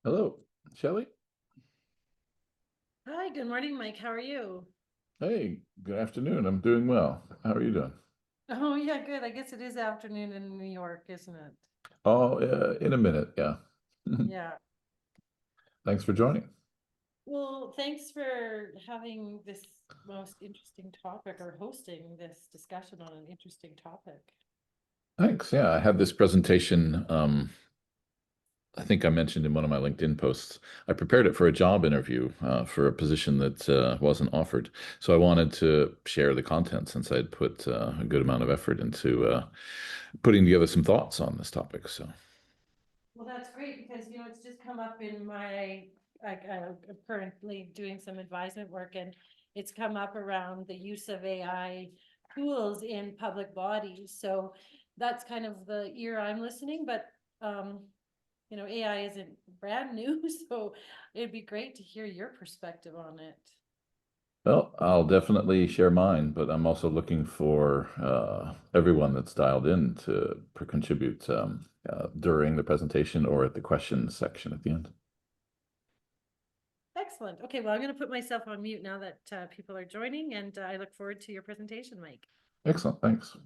Hello, Shelley. Hi, good morning, Mike. How are you? Hey, good afternoon. I'm doing well. How are you doing? Oh, yeah, good. I guess it is afternoon in New York, isn't it? Oh, in a minute, yeah. Yeah. Thanks for joining. Well, thanks for having this most interesting topic or hosting this discussion on an interesting topic. Thanks. Yeah, I had this presentation. I think I mentioned in one of my LinkedIn posts. I prepared it for a job interview for a position that wasn't offered. So I wanted to share the content since I'd put a good amount of effort into putting together some thoughts on this topic. So. Well, that's great because, it's just come up in my, I'm currently doing some advisement work and it's come up around the use of AI tools in public bodies. So that's kind of the ear I'm listening, but, um, AI isn't brand new, so it'd be great to hear your perspective on it. Well, I'll definitely share mine, but I'm also looking for everyone that's dialed in to contribute during the presentation or at the questions section at the end. Excellent. Okay, well, I'm going to put myself on mute now that people are joining, and I look forward to your presentation, Mike. Excellent, thanks.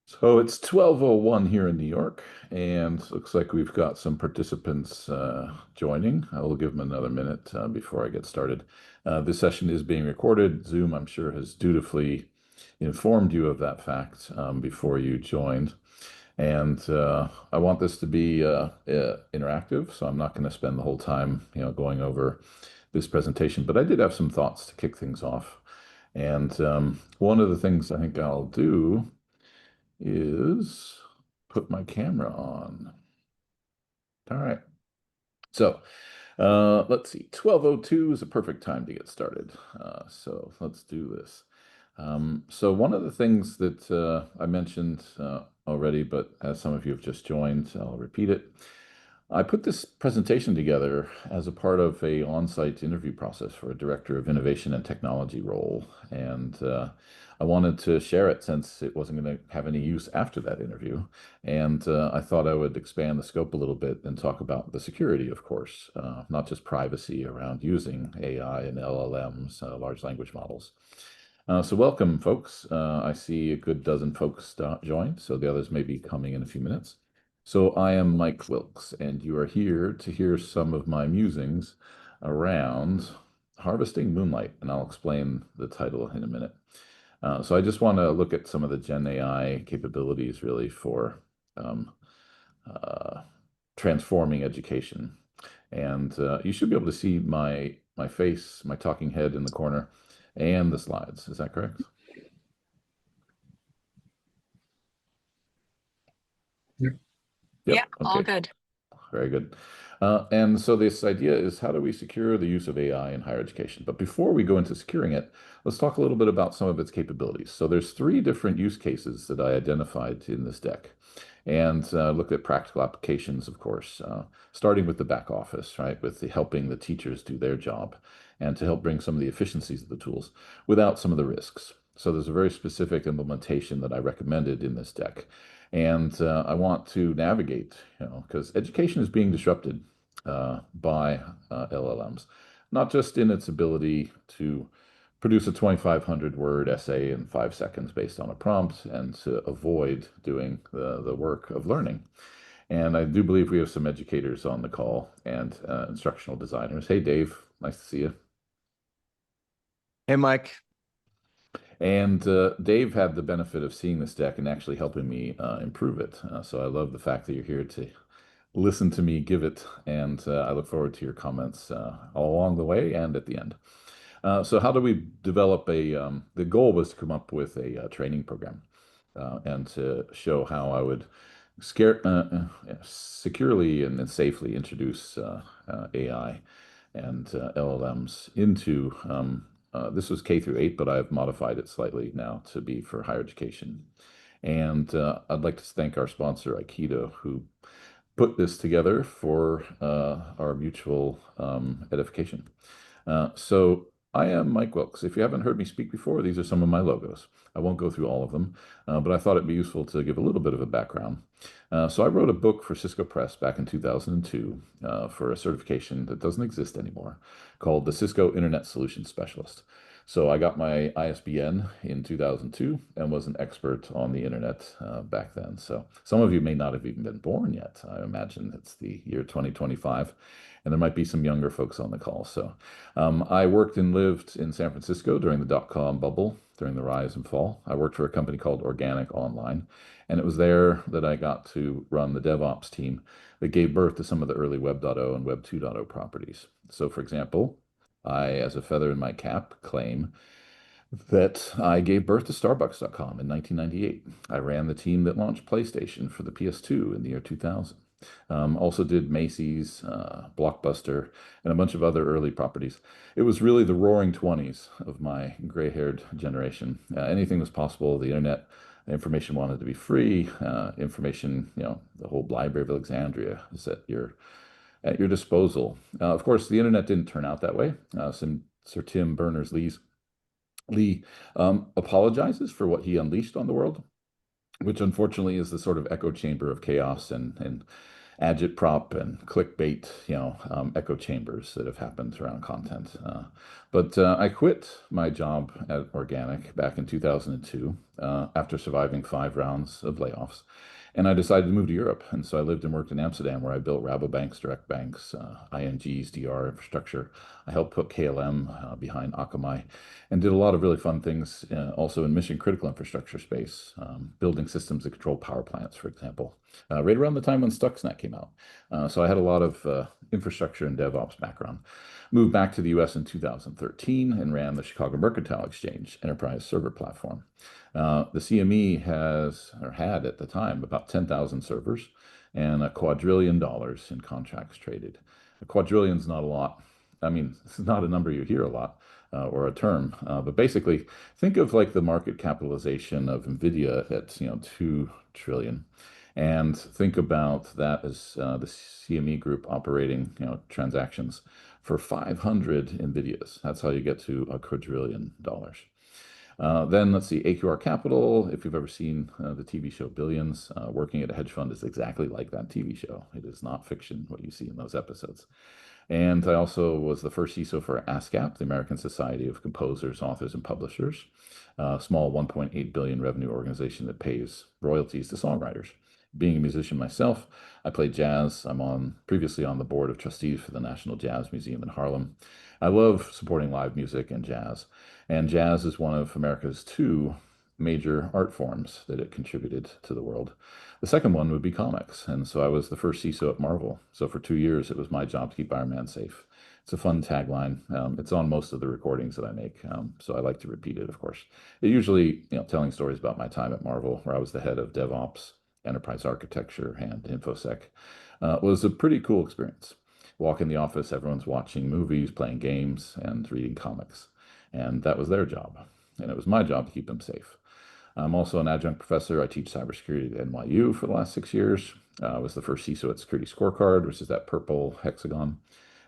So it's 12:01 here in New York, and looks like we've got some participants joining. I will give them another minute before I get started. This session is being recorded. Zoom, I'm sure, has dutifully informed you of that fact before you joined. And I want this to be interactive, so I'm not going to spend the whole time, going over this presentation. But I did have some thoughts to kick things off. And one of the things I think I'll do is put my camera on. All right. So let's see. 12:02 is a perfect time to get started. So let's do this. So one of the things that I mentioned already, but as some of you have just joined, I'll repeat it. I put this presentation together as a part of a on-site interview process for a director of innovation and technology role, and I wanted to share it since it wasn't going to have any use after that interview. And I thought I would expand the scope a little bit and talk about the security, of course, not just privacy around using AI and LLMs, large language models. So welcome, folks. I see a good dozen folks joined, so the others may be coming in a few minutes. So I am Mike Wilkes, and you are here to hear some of my musings around harvesting moonlight, and I'll explain the title in a minute. So I just want to look at some of the Gen AI capabilities really for um, uh, transforming education. And you should be able to see my face, my talking head in the corner, and the slides. Is that correct? Yep. Yep. Yeah, all Okay. good. Very good. And so this idea is how do we secure the use of AI in higher education? But before we go into securing it, let's talk a little bit about some of its capabilities. So there's three different use cases that I identified in this deck, and looked at practical applications, of course, starting with the back office, right, with the helping the teachers do their job, and to help bring some of the efficiencies of the tools without some of the risks. So there's a very specific implementation that I recommended in this deck. And I want to navigate, because education is being disrupted by LLMs, not just in its ability to produce a 2,500 word essay in 5 seconds based on a prompt and to avoid doing the work of learning. And I do believe we have some educators on the call and instructional designers. Hey, Dave, nice to see you. Hey, Mike. And Dave had the benefit of seeing this deck and actually helping me improve it. So I love the fact that you're here to listen to me give it, and I look forward to your comments all along the way and at the end. So how do we develop the goal was to come up with a training program and to show how I would securely and safely introduce AI and LLMs into this was K through 8, but I've modified it slightly now to be for higher education. And I'd like to thank our sponsor, Aikido, who put this together for our mutual edification. So I am Mike Wilkes. If you haven't heard me speak before, these are some of my logos. I won't go through all of them, but I thought it'd be useful to give a little bit of a background. So I wrote a book for Cisco Press back in 2002 for a certification that doesn't exist anymore called the Cisco Internet Solutions Specialist. So I got my ISBN in 2002 and was an expert on the internet back then. So some of you may not have even been born yet. I imagine it's the year 2025, and there might be some younger folks on the call. So I worked and lived in San Francisco during the dot-com bubble, during the rise and fall. I worked for a company called Organic Online, and it was there that I got to run the DevOps team that gave birth to some of the early Web.0 and Web 2.0 properties. So, for example, I, as a feather in my cap, claim that I gave birth to Starbucks.com in 1998. I ran the team that launched PlayStation for the PS2 in the year 2000. Also did Macy's, Blockbuster, and a bunch of other early properties. It was really the roaring 20s of my gray-haired generation. Anything was possible. The internet information wanted to be free. Information, the whole Library of Alexandria is at your disposal. Of course, the internet didn't turn out that way. Sir Tim Berners-Lee apologizes for what he unleashed on the world, which unfortunately is the sort of echo chamber of chaos and agitprop and clickbait, echo chambers that have happened around content. But I quit my job at Organic back in 2002 after surviving 5 rounds of layoffs. And I decided to move to Europe. And so I lived and worked in Amsterdam, where I built Rabobank's direct banks, ING's DR infrastructure. I helped put KLM behind Akamai and did a lot of really fun things also in mission critical infrastructure space, building systems that control power plants, for example, right around the time when Stuxnet came out. So I had a lot of infrastructure and DevOps background. Moved back to the US in 2013 and ran the Chicago Mercantile Exchange enterprise server platform. The CME had at the time about 10,000 servers and $2 quadrillion in contracts traded. A quadrillion is not a lot. I mean, it's not a number you hear a lot or a term, but basically think of like the market capitalization of NVIDIA at 2 trillion. And think about that as the CME group operating transactions for 500 NVIDIAs. That's how you get to $2 quadrillion. Then let's see, AQR Capital. If you've ever seen the TV show Billions, working at a hedge fund is exactly like that TV show. It is not fiction, what you see in those episodes. And I also was the first CISO for ASCAP, the American Society of Composers, Authors, and Publishers, a small 1.8 billion revenue organization that pays royalties to songwriters. Being a musician myself, I played jazz. I'm previously on the board of trustees for the National Jazz Museum in Harlem. I love supporting live music and jazz is one of America's 2 major art forms that it contributed to the world. The second one would be comics, and so I was the first CISO at Marvel. So for 2 years, it was my job to keep Iron Man safe. It's a fun tagline. It's on most of the recordings that I make, so I like to repeat it, of course. It usually, telling stories about my time at Marvel, where I was the head of DevOps, enterprise architecture, and InfoSec, was a pretty cool experience. Walk in the office, everyone's watching movies, playing games, and reading comics. And that was their job. And it was my job to keep them safe. I'm also an adjunct professor. I teach cybersecurity at NYU for the last 6 years. I was the first CISO at Security Scorecard, which is that purple hexagon,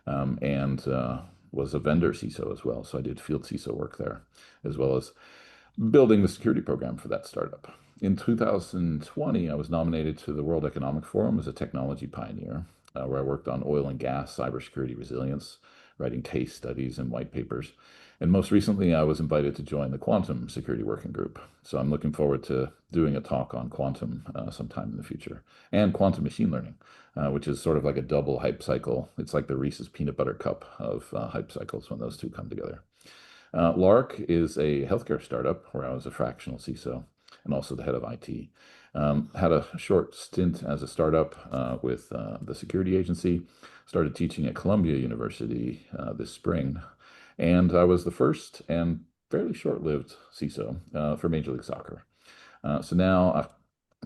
and was a vendor CISO as well. So I did field CISO work there, as well as building the security program for that startup. In 2020, I was nominated to the World Economic Forum as a technology pioneer, where I worked on oil and gas cybersecurity resilience, writing case studies and white papers. And most recently, I was invited to join the Quantum Security Working Group. So I'm looking forward to doing a talk on quantum sometime in the future, and quantum machine learning, which is sort of like a double hype cycle. It's like the Reese's peanut butter cup of hype cycles when those two come together. Lark is a healthcare startup where I was a fractional CISO and also the head of IT. Had a short stint as a startup with the security agency, started teaching at Columbia University this spring, and I was the first and fairly short-lived CISO for Major League Soccer. So now I'm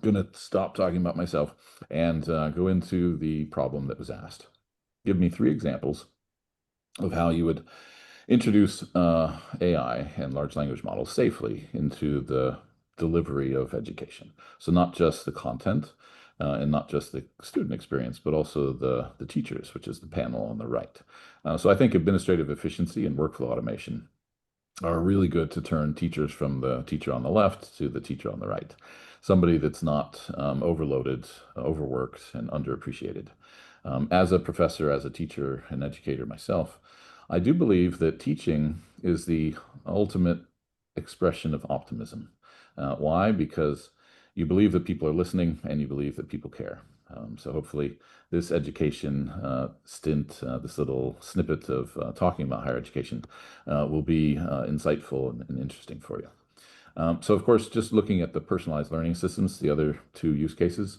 going to stop talking about myself and go into the problem that was asked. Give me 3 examples of how you would introduce AI and large language models safely into the delivery of education. So not just the content, and not just the student experience, but also the teachers, which is the panel on the right. So I think administrative efficiency and workflow automation are really good to turn teachers from the teacher on the left to the teacher on the right. Somebody that's not overloaded, overworked, and underappreciated. As a professor, as a teacher and educator myself, I do believe that teaching is the ultimate expression of optimism. Why? Because you believe that people are listening and you believe that people care. So hopefully this education stint, this little snippet of talking about higher education will be insightful and interesting for you. So of course, just looking at the personalized learning systems, the other two use cases,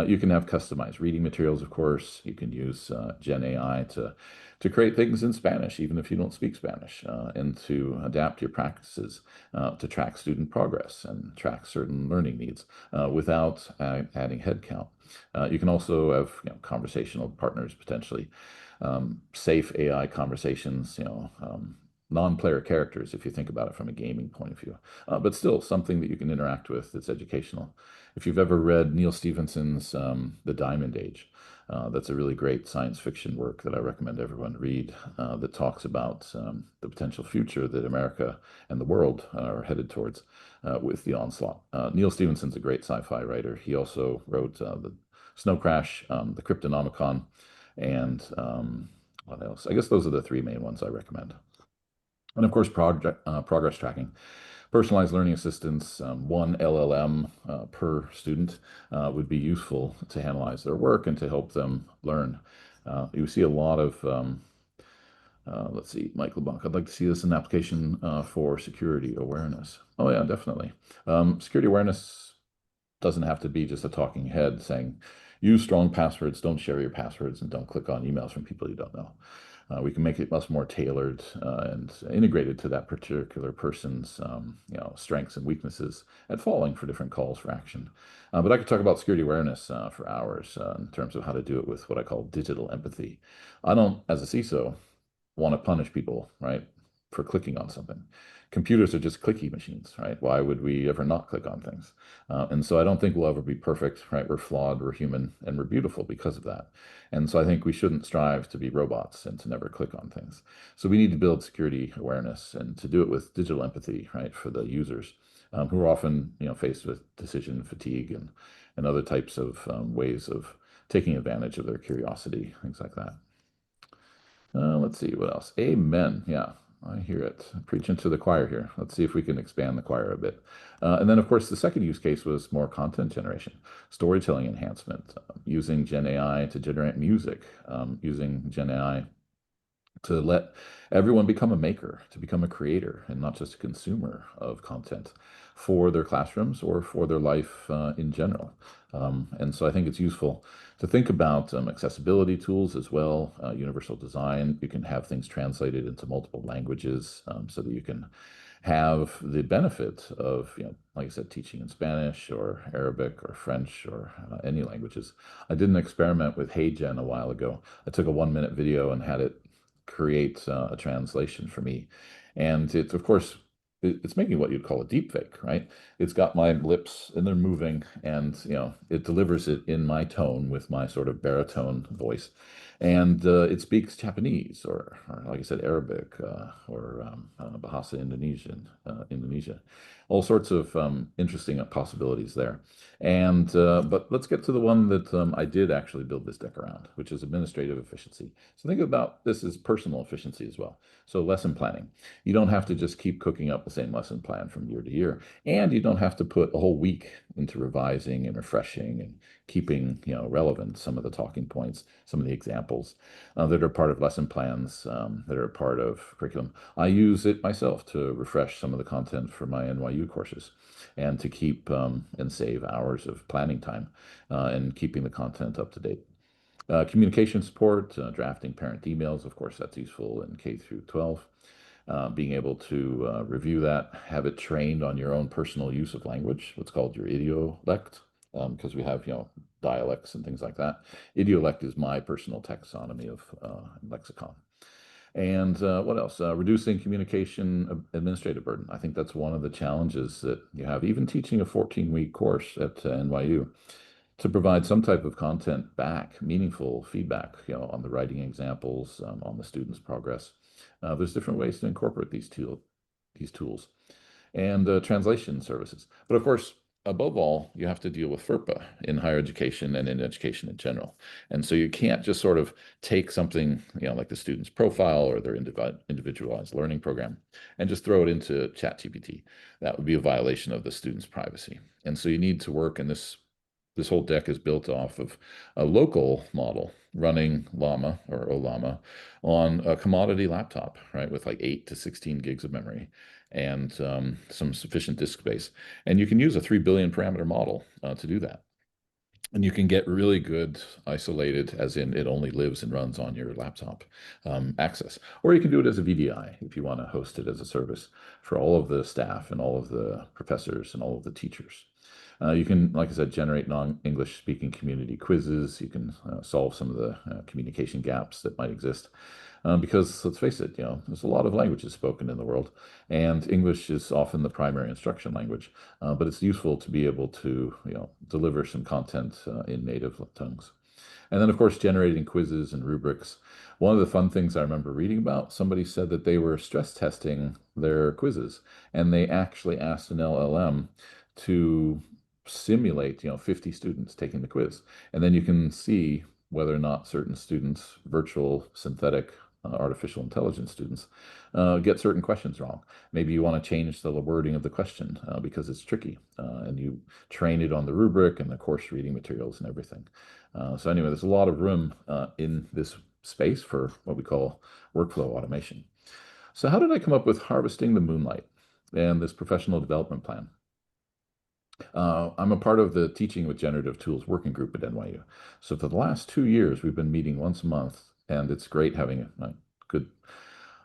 you can have customized reading materials, of course. You can use Gen AI to create things in Spanish, even if you don't speak Spanish, and to adapt your practices to track student progress and track certain learning needs without adding headcount. You can also have conversational partners potentially, safe AI conversations, non-player characters, if you think about it from a gaming point of view, but still something that you can interact with that's educational. If you've ever read Neil Stephenson's The Diamond Age, that's a really great science fiction work that I recommend everyone read that talks about the potential future that America and the world are headed towards with the onslaught. Neil Stephenson's a great sci-fi writer. He also wrote The Snow Crash, The Cryptonomicon, and what else? I guess those are the three main ones I recommend. And of course, progress tracking. Personalized learning assistance, one LLM per student would be useful to analyze their work and to help them learn. You see a lot of, let's see, Mike LeBlanc, I'd like to see this in application for security awareness. Oh yeah, definitely. Security awareness doesn't have to be just a talking head saying, use strong passwords, don't share your passwords, and don't click on emails from people you don't know. We can make it much more tailored and integrated to that particular person's strengths and weaknesses at falling for different calls for action. But I could talk about security awareness for hours in terms of how to do it with what I call digital empathy. I don't, as a CISO, want to punish people, right, for clicking on something. Computers are just clicky machines, right? Why would we ever not click on things? And so I don't think we'll ever be perfect, right? We're flawed, we're human, and we're beautiful because of that. And so I think we shouldn't strive to be robots and to never click on things. So we need to build security awareness and to do it with digital empathy, right, for the users who are often, faced with decision fatigue and other types of ways of taking advantage of their curiosity, things like that. Let's see what else. Amen. Yeah, I hear it. Preaching to the choir here. Let's see if we can expand the choir a bit. And then, of course, the second use case was more content generation, storytelling enhancement, using Gen AI to generate music, using Gen AI to let everyone become a maker, to become a creator, and not just a consumer of content for their classrooms or for their life in general. And so I think it's useful to think about accessibility tools as well, universal design. You can have things translated into multiple languages so that you can have the benefit of, like I said, teaching in Spanish or Arabic or French or any languages. I did an experiment with HeyGen a while ago. I took a 1-minute video and had it create a translation for me. And it's, of course, it's making what you'd call a deep fake, right? It's got my lips and they're moving and, it delivers it in my tone with my sort of baritone voice. And it speaks Japanese or like I said, Arabic or Bahasa Indonesia, all sorts of interesting possibilities there. And but let's get to the one that I did actually build this deck around, which is administrative efficiency. So think about this as personal efficiency as well. So lesson planning. You don't have to just keep cooking up the same lesson plan from year to year, and you don't have to put a whole week into revising and refreshing and keeping relevant some of the talking points, some of the examples that are part of lesson plans that are part of curriculum. I use it myself to refresh some of the content for my NYU courses and to keep and save hours of planning time and keeping the content up to date. Communication support, drafting parent emails, of course, that's useful in K through 12. Being able to review that, have it trained on your own personal use of language, what's called your idiolect, because we have, dialects and things like that. Idiolect is my personal taxonomy of lexicon. And what else? Reducing communication administrative burden. I think that's one of the challenges that you have, even teaching a 14-week course at NYU. to provide some type of content back, meaningful feedback, on the writing examples, on the students' progress. There's different ways to incorporate these tools and translation services. But of course, above all, you have to deal with FERPA in higher education and in education in general. And so you can't just sort of take something, like the student's profile or their individualized learning program and just throw it into ChatGPT. That would be a violation of the student's privacy. And so you need to work, and this whole deck is built off of a local model running Llama or Olama on a commodity laptop, right, with like 8 to 16 gigs of memory and some sufficient disk space. And you can use a 3 billion parameter model to do that. And you can get really good isolated, as in it only lives and runs on your laptop access. Or you can do it as a VDI if you want to host it as a service for all of the staff and all of the professors and all of the teachers. You can, like I said, generate non-English speaking community quizzes. You can solve some of the communication gaps that might exist. Because let's face it, there's a lot of languages spoken in the world, and English is often the primary instruction language. But it's useful to be able to, deliver some content in native tongues. And then, of course, generating quizzes and rubrics. One of the fun things I remember reading about, somebody said that they were stress testing their quizzes, and they actually asked an LLM to simulate, 50 students taking the quiz. And then you can see whether or not certain students, virtual, synthetic, artificial intelligence students, get certain questions wrong. Maybe you want to change the wording of the question because it's tricky, and you train it on the rubric and the course reading materials and everything. So anyway, there's a lot of room in this space for what we call workflow automation. So how did I come up with harvesting the moonlight and this professional development plan? I'm a part of the Teaching with Generative Tools working group at NYU. So for the last 2 years, we've been meeting once a month, and it's great having a good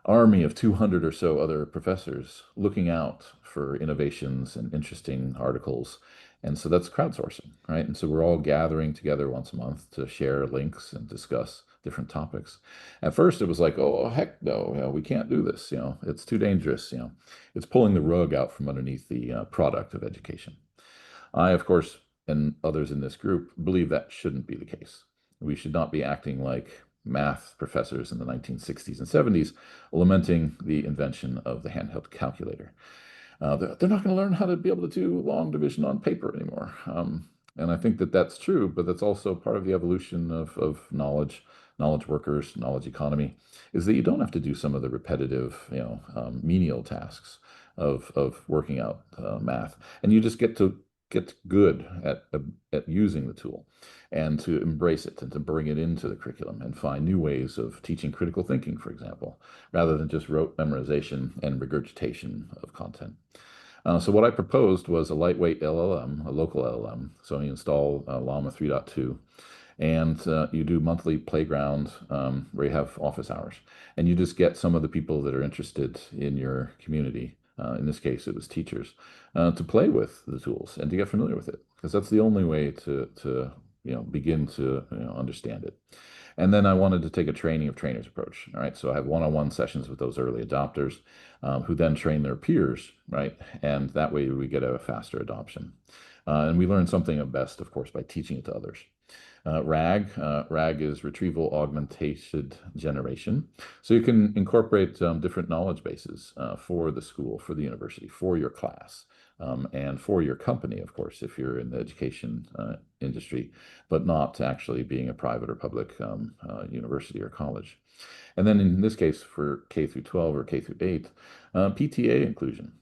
army of 200 or so other professors looking out for innovations and interesting articles. And so that's crowdsourcing, right? And so we're all gathering together once a month to share links and discuss different topics. At first, it was like, oh, heck no, we can't do this. It's too dangerous. It's pulling the rug out from underneath the product of education. I, of course, and others in this group believe that shouldn't be the case. We should not be acting like math professors in the 1960s and 70s, lamenting the invention of the handheld calculator. They're not going to learn how to be able to do long division on paper anymore. And I think that that's true, but that's also part of the evolution of knowledge workers, knowledge economy, is that you don't have to do some of the repetitive, menial tasks of working out math, and you just get good at using the tool and to embrace it and to bring it into the curriculum and find new ways of teaching critical thinking, for example, rather than just rote memorization and regurgitation of content. So what I proposed was a lightweight LLM, a local LLM. So you install Llama 3.2, and you do monthly playground where you have office hours, and you just get some of the people that are interested in your community. In this case, it was teachers, to play with the tools and to get familiar with it, because that's the only way to begin to understand it. And then I wanted to take a training of trainers approach. All right, so I have one-on-one sessions with those early adopters, who then train their peers, right? And that way we get a faster adoption. And we learn something at best, of course, by teaching it to others. RAG is retrieval augmented generation. So you can incorporate different knowledge bases for the school, for the university, for your class, and for your company, of course, if you're in the education industry, but not actually being a private or public university or college. And then in this case, for K through 12 or K through 8, PTA inclusion.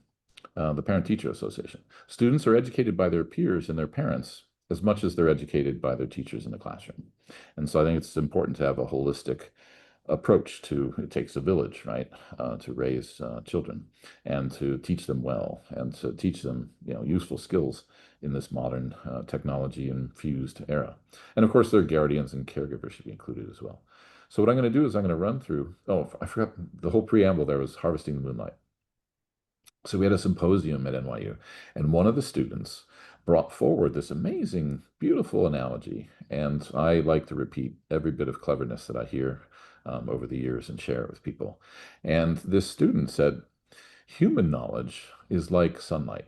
The Parent-Teacher Association. Students are educated by their peers and their parents as much as they're educated by their teachers in the classroom. And so I think it's important to have a holistic approach to, it takes a village, right, to raise children and to teach them well and to teach them, useful skills in this modern technology-infused era. And of course, their guardians and caregivers should be included as well. So what I'm going to do is I'm going to run through, oh, I forgot the whole preamble there was harvesting the moonlight. So we had a symposium at NYU, and one of the students brought forward this amazing, beautiful analogy. And I like to repeat every bit of cleverness that I hear over the years and share it with people. And this student said, human knowledge is like sunlight.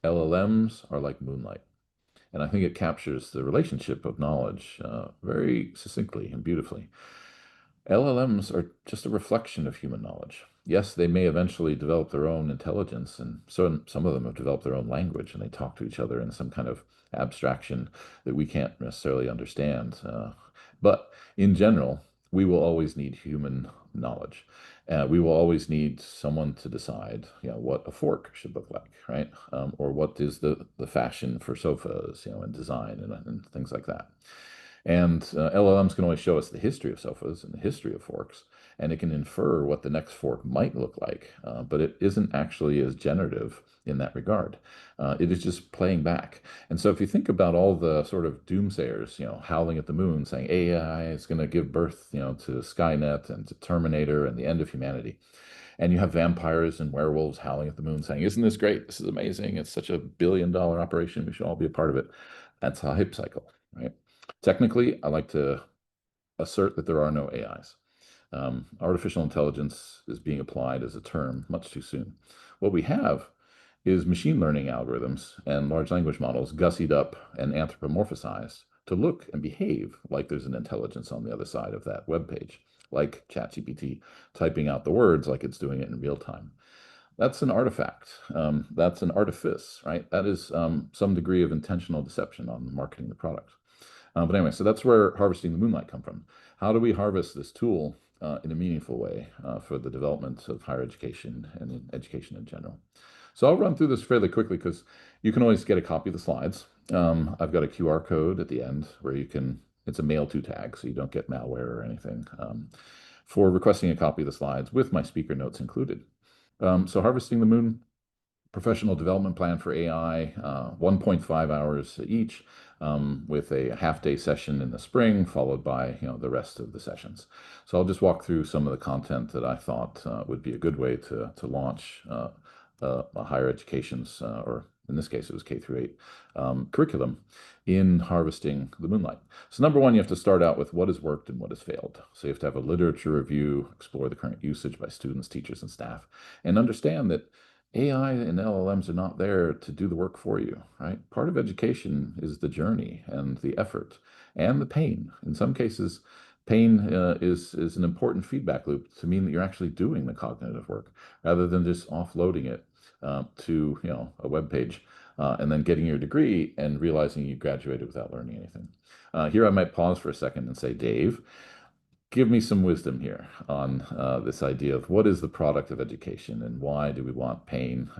LLMs are like moonlight. And I think it captures the relationship of knowledge very succinctly and beautifully. LLMs are just a reflection of human knowledge. Yes, they may eventually develop their own intelligence, and so some of them have developed their own language, and they talk to each other in some kind of abstraction that we can't necessarily understand. But in general, we will always need human knowledge. We will always need someone to decide, what a fork should look like, right? Or what is the fashion for sofas, and design and things like that. And LLMs can only show us the history of sofas and the history of forks, and it can infer what the next fork might look like, but it isn't actually as generative in that regard. It is just playing back. And so if you think about all the sort of doomsayers, howling at the moon, saying AI is going to give birth, to Skynet and to Terminator and the end of humanity. And you have vampires and werewolves howling at the moon saying, isn't this great? This is amazing. It's such a billion-dollar operation. We should all be a part of it. That's a hype cycle, right? Technically, I like to assert that there are no AIs. Artificial intelligence is being applied as a term much too soon. What we have is machine learning algorithms and large language models gussied up and anthropomorphized to look and behave like there's an intelligence on the other side of that web page, like ChatGPT typing out the words like it's doing it in real time. That's an artifact. That's an artifice, right? That is some degree of intentional deception on marketing the product. But anyway, so that's where harvesting the moonlight come from. How do we harvest this tool in a meaningful way for the development of higher education and in education in general? So I'll run through this fairly quickly because you can always get a copy of the slides. I've got a QR code at the end where it's a mail to tag, so you don't get malware or anything, for requesting a copy of the slides with my speaker notes included. So harvesting the moon, professional development plan for AI, 1.5 hours each, with a half-day session in the spring, followed by the rest of the sessions. So I'll just walk through some of the content that I thought would be a good way to launch a higher education's, or in this case it was K through 8, curriculum in harvesting the moonlight. So number one, you have to start out with what has worked and what has failed. So you have to have a literature review, explore the current usage by students, teachers, and staff, and understand that AI and LLMs are not there to do the work for you, right? Part of education is the journey and the effort and the pain. In some cases, pain is an important feedback loop to mean that you're actually doing the cognitive work rather than just offloading it to a web page and then getting your degree and realizing you graduated without learning anything. Here I might pause for a second and say, Dave, give me some wisdom here on this idea of what is the product of education and why do we want pain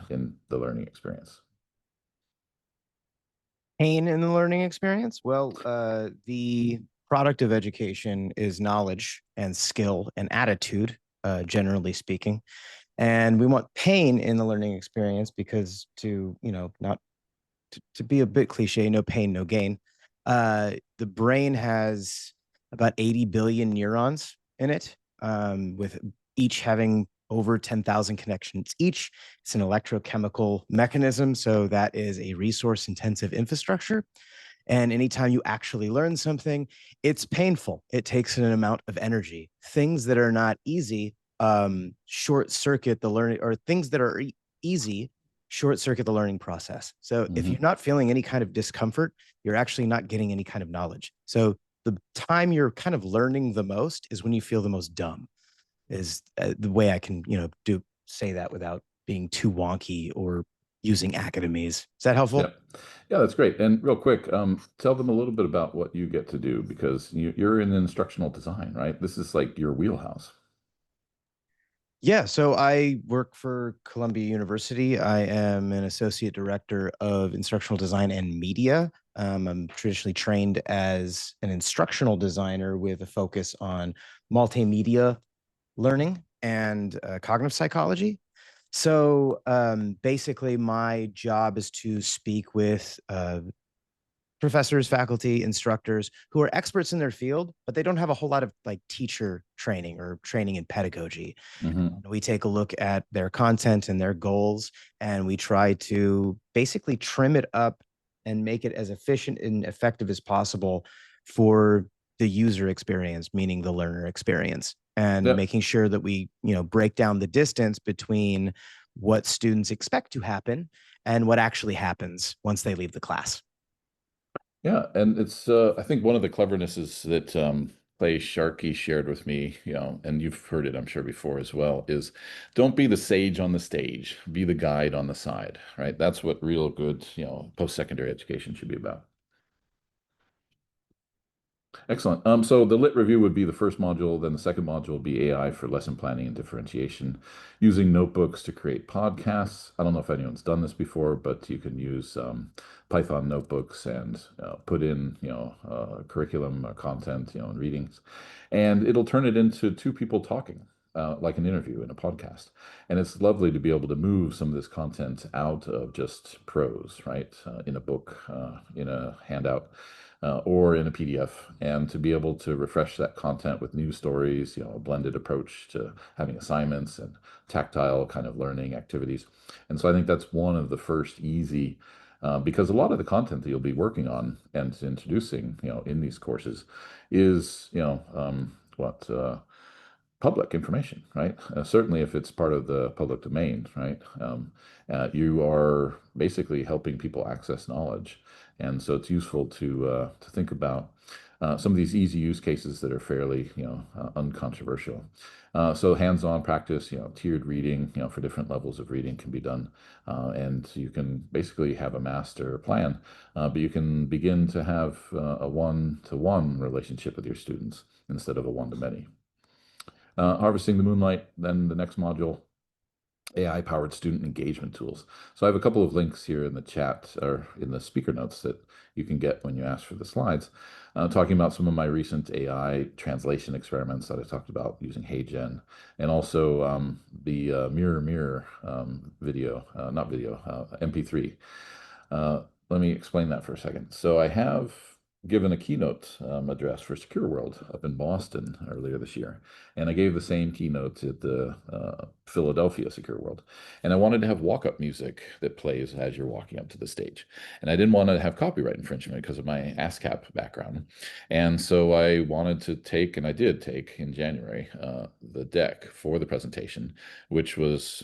in the learning experience? Pain in the learning experience? Well, the product of education is knowledge and skill and attitude, generally speaking. And we want pain in the learning experience because not to be a bit cliche, no pain, no gain. The brain has about 80 billion neurons in it, with each having over 10,000 connections each. It's an electrochemical mechanism, so that is a resource-intensive infrastructure. And anytime you actually learn something, it's painful. It takes an amount of energy. Things that are not easy short circuit the learning, or things that are easy short circuit the learning process. So if you're not feeling any kind of discomfort, you're actually not getting any kind of knowledge. So the time you're kind of learning the most is when you feel the most dumb, is the way I can, say that without being too wonky or using academies. Is that helpful? Yeah, that's great. And real quick, tell them a little bit about what you get to do because you're in instructional design, right? This is like your wheelhouse. Yeah, so I work for Columbia University. I am an associate director of instructional design and media. I'm traditionally trained as an instructional designer with a focus on multimedia learning and cognitive psychology. So basically, my job is to speak with professors, faculty, instructors who are experts in their field, but they don't have a whole lot of like teacher training or training in pedagogy. We take a look at their content and their goals, and we try to basically trim it up and make it as efficient and effective as possible for the user experience, meaning the learner experience, and making sure that we, break down the distance between what students expect to happen and what actually happens once they leave the class. Yeah, and it's I think one of the clevernesses that Clay Sharkey shared with me, and you've heard it, I'm sure, before as well, is don't be the sage on the stage, be the guide on the side, right? That's what real good, post-secondary education should be about. Excellent. So the lit review would be the first module, then the second module will be AI for lesson planning and differentiation, using notebooks to create podcasts. I don't know if anyone's done this before, but you can use Python notebooks and put in, curriculum content, and readings, and it'll turn it into two people talking. Like an interview in a podcast. And it's lovely to be able to move some of this content out of just prose, right? In a book, in a handout, or in a PDF, and to be able to refresh that content with news stories, a blended approach to having assignments and tactile kind of learning activities. And so I think that's one of the first easy, because a lot of the content that you'll be working on and introducing, in these courses is, what public information, right? Certainly, if it's part of the public domain, right? You are basically helping people access knowledge, and so it's useful to think about some of these easy use cases that are fairly, uncontroversial. So hands-on practice, tiered reading, for different levels of reading can be done, and you can basically have a master plan, but you can begin to have a one-to-one relationship with your students instead of a one-to-many. Harvesting the Moonlight, then the next module, AI-powered student engagement tools. So I have a couple of links here in the chat or in the speaker notes that you can get when you ask for the slides, talking about some of my recent AI translation experiments that I talked about using HeyGen, and also the Mirror Mirror video, not video, MP3. Let me explain that for a second. So I have given a keynote address for Secure World up in Boston earlier this year. And I gave the same keynote at the Philadelphia Secure World. And I wanted to have walk-up music that plays as you're walking up to the stage. And I didn't want to have copyright infringement because of my ASCAP background. And so I wanted to take, and I did take in January, the deck for the presentation, which was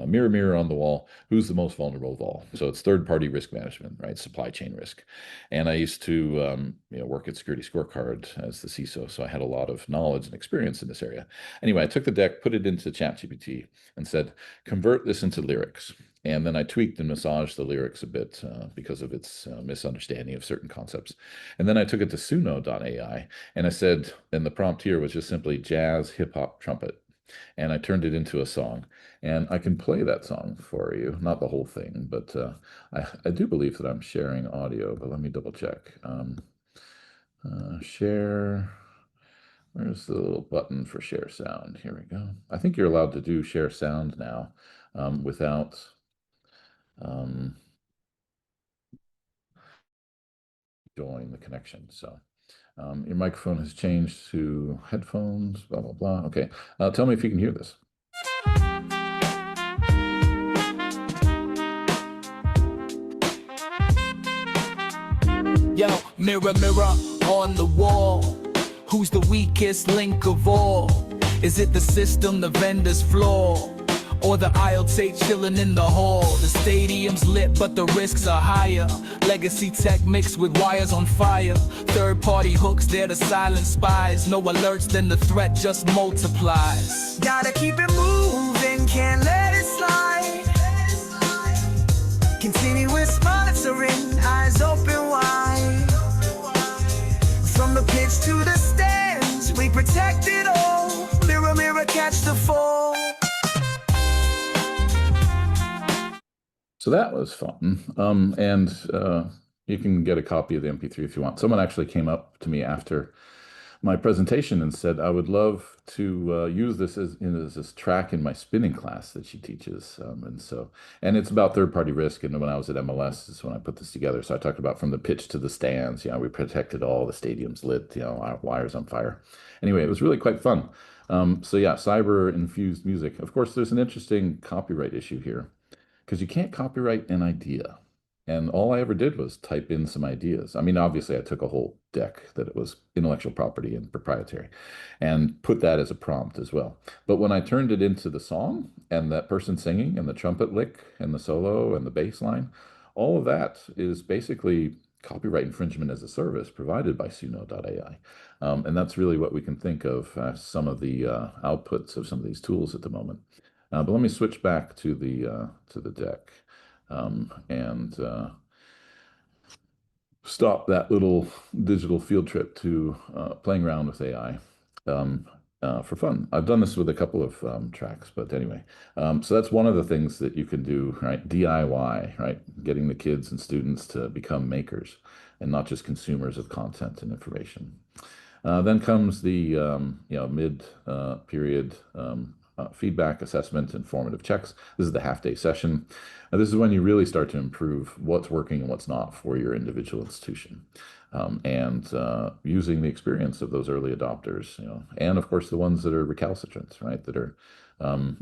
mirror, mirror on the wall, who's the most vulnerable of all? So it's third-party risk management, right? Supply chain risk. And I used to work at Security Scorecard as the CISO, so I had a lot of knowledge and experience in this area. Anyway, I took the deck, put it into ChatGPT, and said, convert this into lyrics. And then I tweaked and massaged the lyrics a bit because of its misunderstanding of certain concepts. And then I took it to Suno.ai, and I said, and the prompt here was just simply jazz, hip hop, trumpet. And I turned it into a song. And I can play that song for you, not the whole thing, but I do believe that I'm sharing audio, but let me double check. Share, where's the little button for share sound? Here we go. I think you're allowed to do share sound now without join the connection. So your microphone has changed to headphones, blah, blah, blah. Okay, tell me if you can hear this. Yo, mirror, mirror on the wall, who's the weakest link of all? Is it the system, the vendor's flaw, or the aisle tape chilling in the hall? The stadium's lit, but the risks are higher. Legacy tech mixed with wires on fire. Third-party hooks, they're the silent spies. No alerts, then the threat just multiplies. Gotta keep it moving, can't let it slide. Continuous monitoring, eyes open wide. From the pitch to the stands, we protect it all. Mirror, mirror, catch the fall. So that was fun. And you can get a copy of the MP3 if you want. Someone actually came up to me after my presentation and said, I would love to use this as this track in my spinning class that she teaches. And it's about third-party risk. And when I was at MLS is when I put this together. So I talked about from the pitch to the stands, we protected all the stadiums lit, our wires on fire. Anyway, it was really quite fun. So yeah, cyber-infused music. Of course, there's an interesting copyright issue here because you can't copyright an idea. And all I ever did was type in some ideas. I mean, obviously, I took a whole deck that it was intellectual property and proprietary and put that as a prompt as well. But when I turned it into the song and that person singing and the trumpet lick and the solo and the bass line, all of that is basically copyright infringement as a service provided by Suno.ai. And that's really what we can think of as some of the outputs of some of these tools at the moment. But let me switch back to the deck and stop that little digital field trip to playing around with AI for fun. I've done this with a couple of tracks, but anyway. So that's one of the things that you can do, right? DIY, right? Getting the kids and students to become makers and not just consumers of content and information. Then comes the mid period feedback, assessment, and formative checks. This is the half-day session. This is when you really start to improve what's working and what's not for your individual institution. And using the experience of those early adopters, and of course the ones that are recalcitrant, right, that are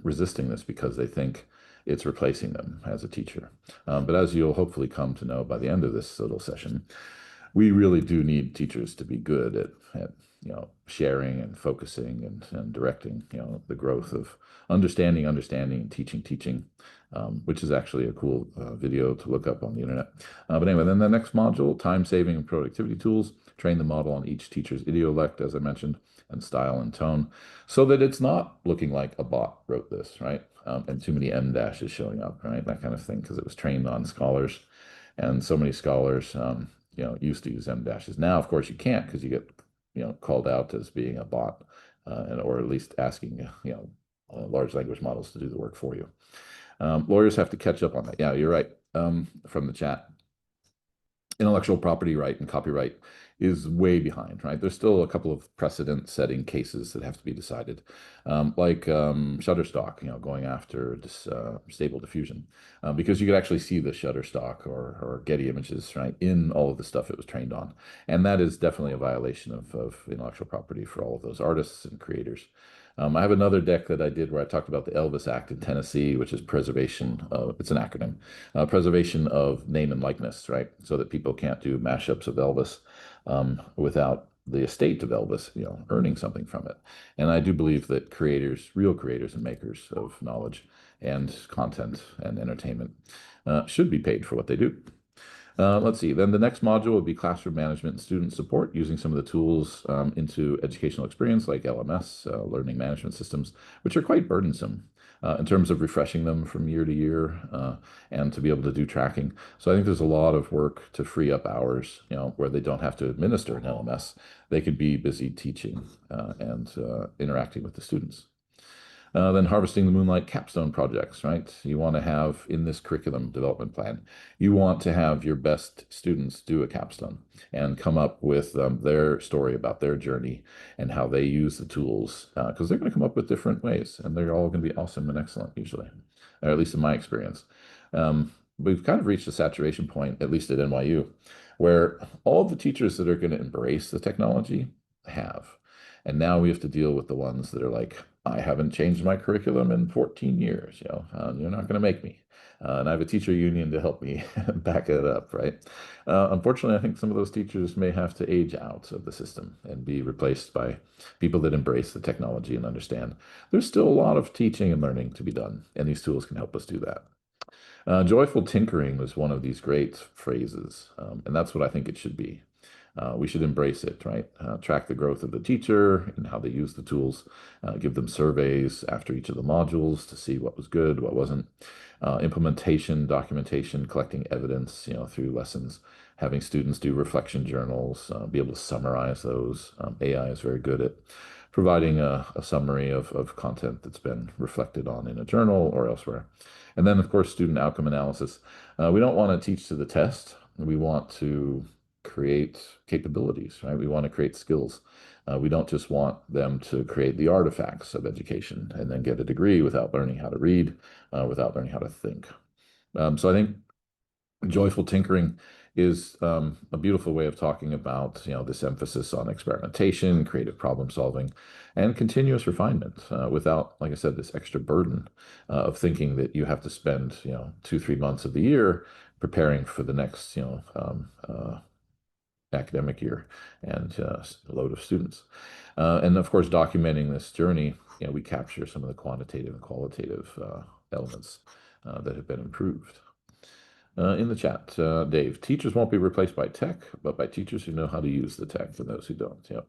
resisting this because they think it's replacing them as a teacher. But as you'll hopefully come to know by the end of this little session, we really do need teachers to be good at sharing and focusing and directing the growth of understanding, and teaching, which is actually a cool video to look up on the internet. But anyway, then the next module, time saving and productivity tools, train the model on each teacher's idiolect, as I mentioned, and style and tone, so that it's not looking like a bot wrote this, right? And too many M dashes showing up, right? That kind of thing, because it was trained on scholars, and so many scholars used to use M dashes. Now, of course, you can't, because you get called out as being a bot, or at least asking large language models to do the work for you. Lawyers have to catch up on that. Yeah, you're right. From the chat, intellectual property right and copyright is way behind, right? There's still a couple of precedent-setting cases that have to be decided, like Shutterstock, going after Stable Diffusion, because you could actually see the Shutterstock or Getty Images, right, in all of the stuff it was trained on, and that is definitely a violation of intellectual property for all of those artists and creators. I have another deck that I did where I talked about the Elvis Act in Tennessee, which is preservation of, it's an acronym, preservation of name and likeness, right? So that people can't do mashups of Elvis without the estate of Elvis, earning something from it. And I do believe that creators, real creators and makers of knowledge and content and entertainment should be paid for what they do. Let's see, then the next module would be classroom management and student support, using some of the tools into educational experience like LMS, learning management systems, which are quite burdensome in terms of refreshing them from year to year and to be able to do tracking. So I think there's a lot of work to free up hours, where they don't have to administer an LMS. They could be busy teaching and interacting with the students. Then harvesting the Moonlight capstone projects, right? You want to have in this curriculum development plan, you want to have your best students do a capstone and come up with their story about their journey and how they use the tools, because they're going to come up with different ways, and they're all going to be awesome and excellent usually, or at least in my experience. We've kind of reached a saturation point, at least at NYU, where all the teachers that are going to embrace the technology have. And now we have to deal with the ones that are like, I haven't changed my curriculum in 14 years, you're not going to make me. And I have a teacher union to help me back it up, right? Unfortunately, I think some of those teachers may have to age out of the system and be replaced by people that embrace the technology and understand there's still a lot of teaching and learning to be done, and these tools can help us do that. Joyful tinkering was one of these great phrases, and that's what I think it should be. We should embrace it, right? Track the growth of the teacher and how they use the tools, give them surveys after each of the modules to see what was good, what wasn't. Implementation, documentation, collecting evidence, through lessons, having students do reflection journals, be able to summarize those. AI is very good at providing a summary of content that's been reflected on in a journal or elsewhere. And then, of course, student outcome analysis. We don't want to teach to the test. We want to create capabilities, right? We want to create skills. We don't just want them to create the artifacts of education and then get a degree without learning how to read, without learning how to think. So I think joyful tinkering is a beautiful way of talking about this emphasis on experimentation, creative problem solving, and continuous refinement without, like I said, this extra burden of thinking that you have to spend 2-3 months of the year preparing for the next academic year and a load of students. And of course, documenting this journey, we capture some of the quantitative and qualitative elements that have been improved. In the chat, Dave, teachers won't be replaced by tech, but by teachers who know how to use the tech and those who don't. Yeah,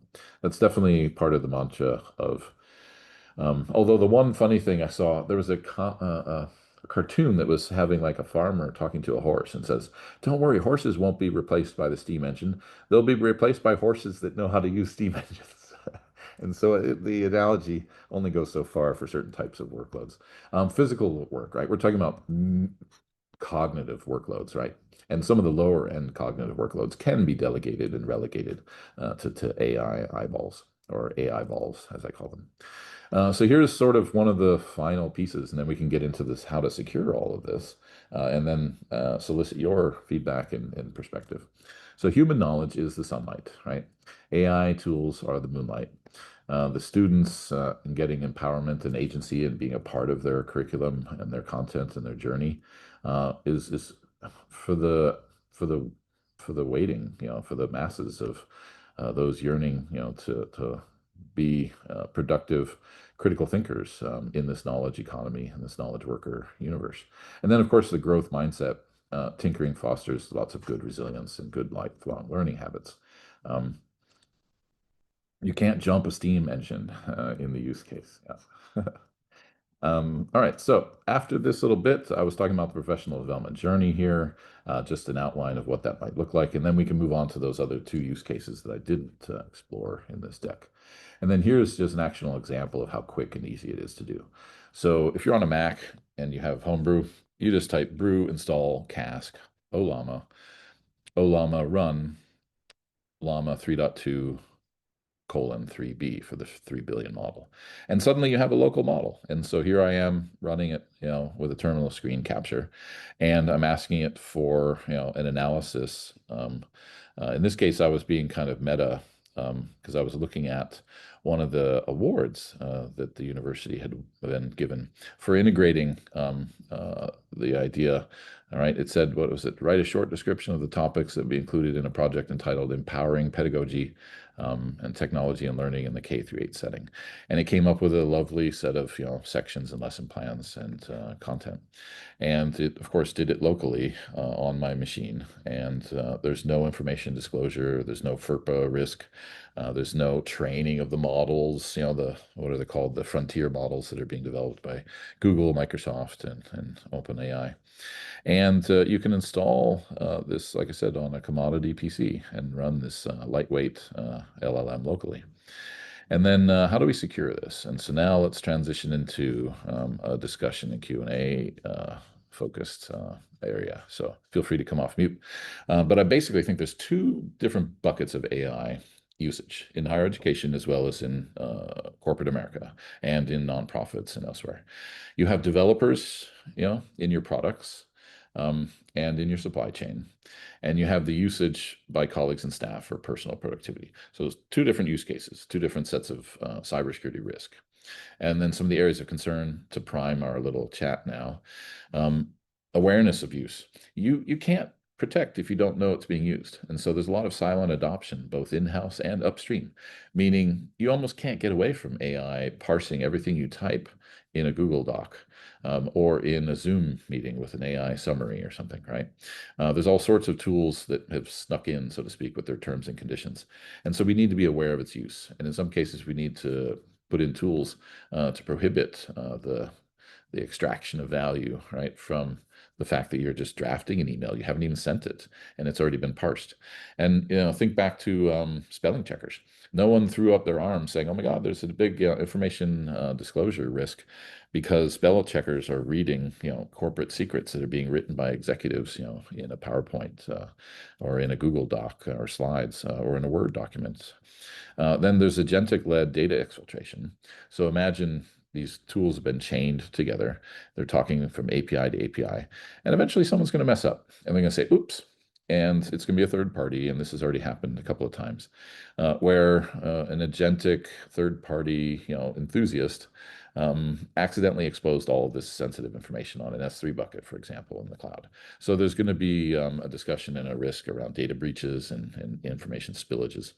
that's definitely part of the mantra of. Although the one funny thing I saw, there was a cartoon that was having like a farmer talking to a horse and says, "Don't worry, horses won't be replaced by the steam engine. They'll be replaced by horses that know how to use steam engines." And so the analogy only goes so far for certain types of workloads. Physical work, right? We're talking about cognitive workloads, right? And some of the lower end cognitive workloads can be delegated and relegated to AI eyeballs or AI balls, as I call them. So here's sort of one of the final pieces, and then we can get into this how to secure all of this, and then solicit your feedback and perspective. So human knowledge is the sunlight, right? AI tools are the moonlight. The students getting empowerment and agency and being a part of their curriculum and their content and their journey is for the for the for the waiting, for the masses of those yearning, to be productive critical thinkers in this knowledge economy and this knowledge worker universe. And then, of course, the growth mindset. Tinkering fosters lots of good resilience and good lifelong learning habits. You can't jump a steam engine in the use case. Yeah. All right, so after this little bit, I was talking about the professional development journey here, just an outline of what that might look like, and then we can move on to those other two use cases that I didn't explore in this deck. And then here's just an actionable example of how quick and easy it is to do. So if you're on a Mac and you have Homebrew, you just type brew install cask olama run llama 3.2 colon 3B for the 3 billion model. And suddenly you have a local model. And so here I am running it, with a terminal screen capture, and I'm asking it for, an analysis. In this case, I was being kind of meta because I was looking at one of the awards that the university had been given for integrating the idea. All right, it said, what was it? Write a short description of the topics that be included in a project entitled Empowering Pedagogy and Technology and Learning in the K through 8 setting. And it came up with a lovely set of, sections and lesson plans and content. And it, of course, did it locally on my machine. And there's no information disclosure. There's no FERPA risk. There's no training of the models, what are they called? The frontier models that are being developed by Google, Microsoft, and OpenAI. And you can install this, like I said, on a commodity PC and run this lightweight LLM locally. And then how do we secure this? And so now let's transition into a discussion and Q&A focused area. So feel free to come off mute. But I basically think there's two different buckets of AI usage in higher education as well as in corporate America and in nonprofits and elsewhere. You have developers, in your products and in your supply chain, and you have the usage by colleagues and staff for personal productivity. So there's two different use cases, two different sets of cybersecurity risk. And then some of the areas of concern to prime our little chat now. Awareness of use. You can't protect if you don't know it's being used. And so there's a lot of silent adoption, both in-house and upstream, meaning you almost can't get away from AI parsing everything you type in a Google Doc or in a Zoom meeting with an AI summary or something, right? There's all sorts of tools that have snuck in, so to speak, with their terms and conditions. And so we need to be aware of its use. And in some cases, we need to put in tools to prohibit the extraction of value, right, from the fact that you're just drafting an email. You haven't even sent it, and it's already been parsed. And, think back to spelling checkers. No one threw up their arms saying, oh my God, there's a big information disclosure risk because spell checkers are reading, corporate secrets that are being written by executives, in a PowerPoint or in a Google Doc or slides or in a Word document. Then there's agentic-led data exfiltration. So imagine these tools have been chained together. They're talking from API to API. And eventually someone's going to mess up. And they're going to say, oops. And it's going to be a third party. And this has already happened a couple of times where an agentic third party enthusiast accidentally exposed all of this sensitive information on an S3 bucket, for example, in the cloud. So there's going to be a discussion and a risk around data breaches and information spillages.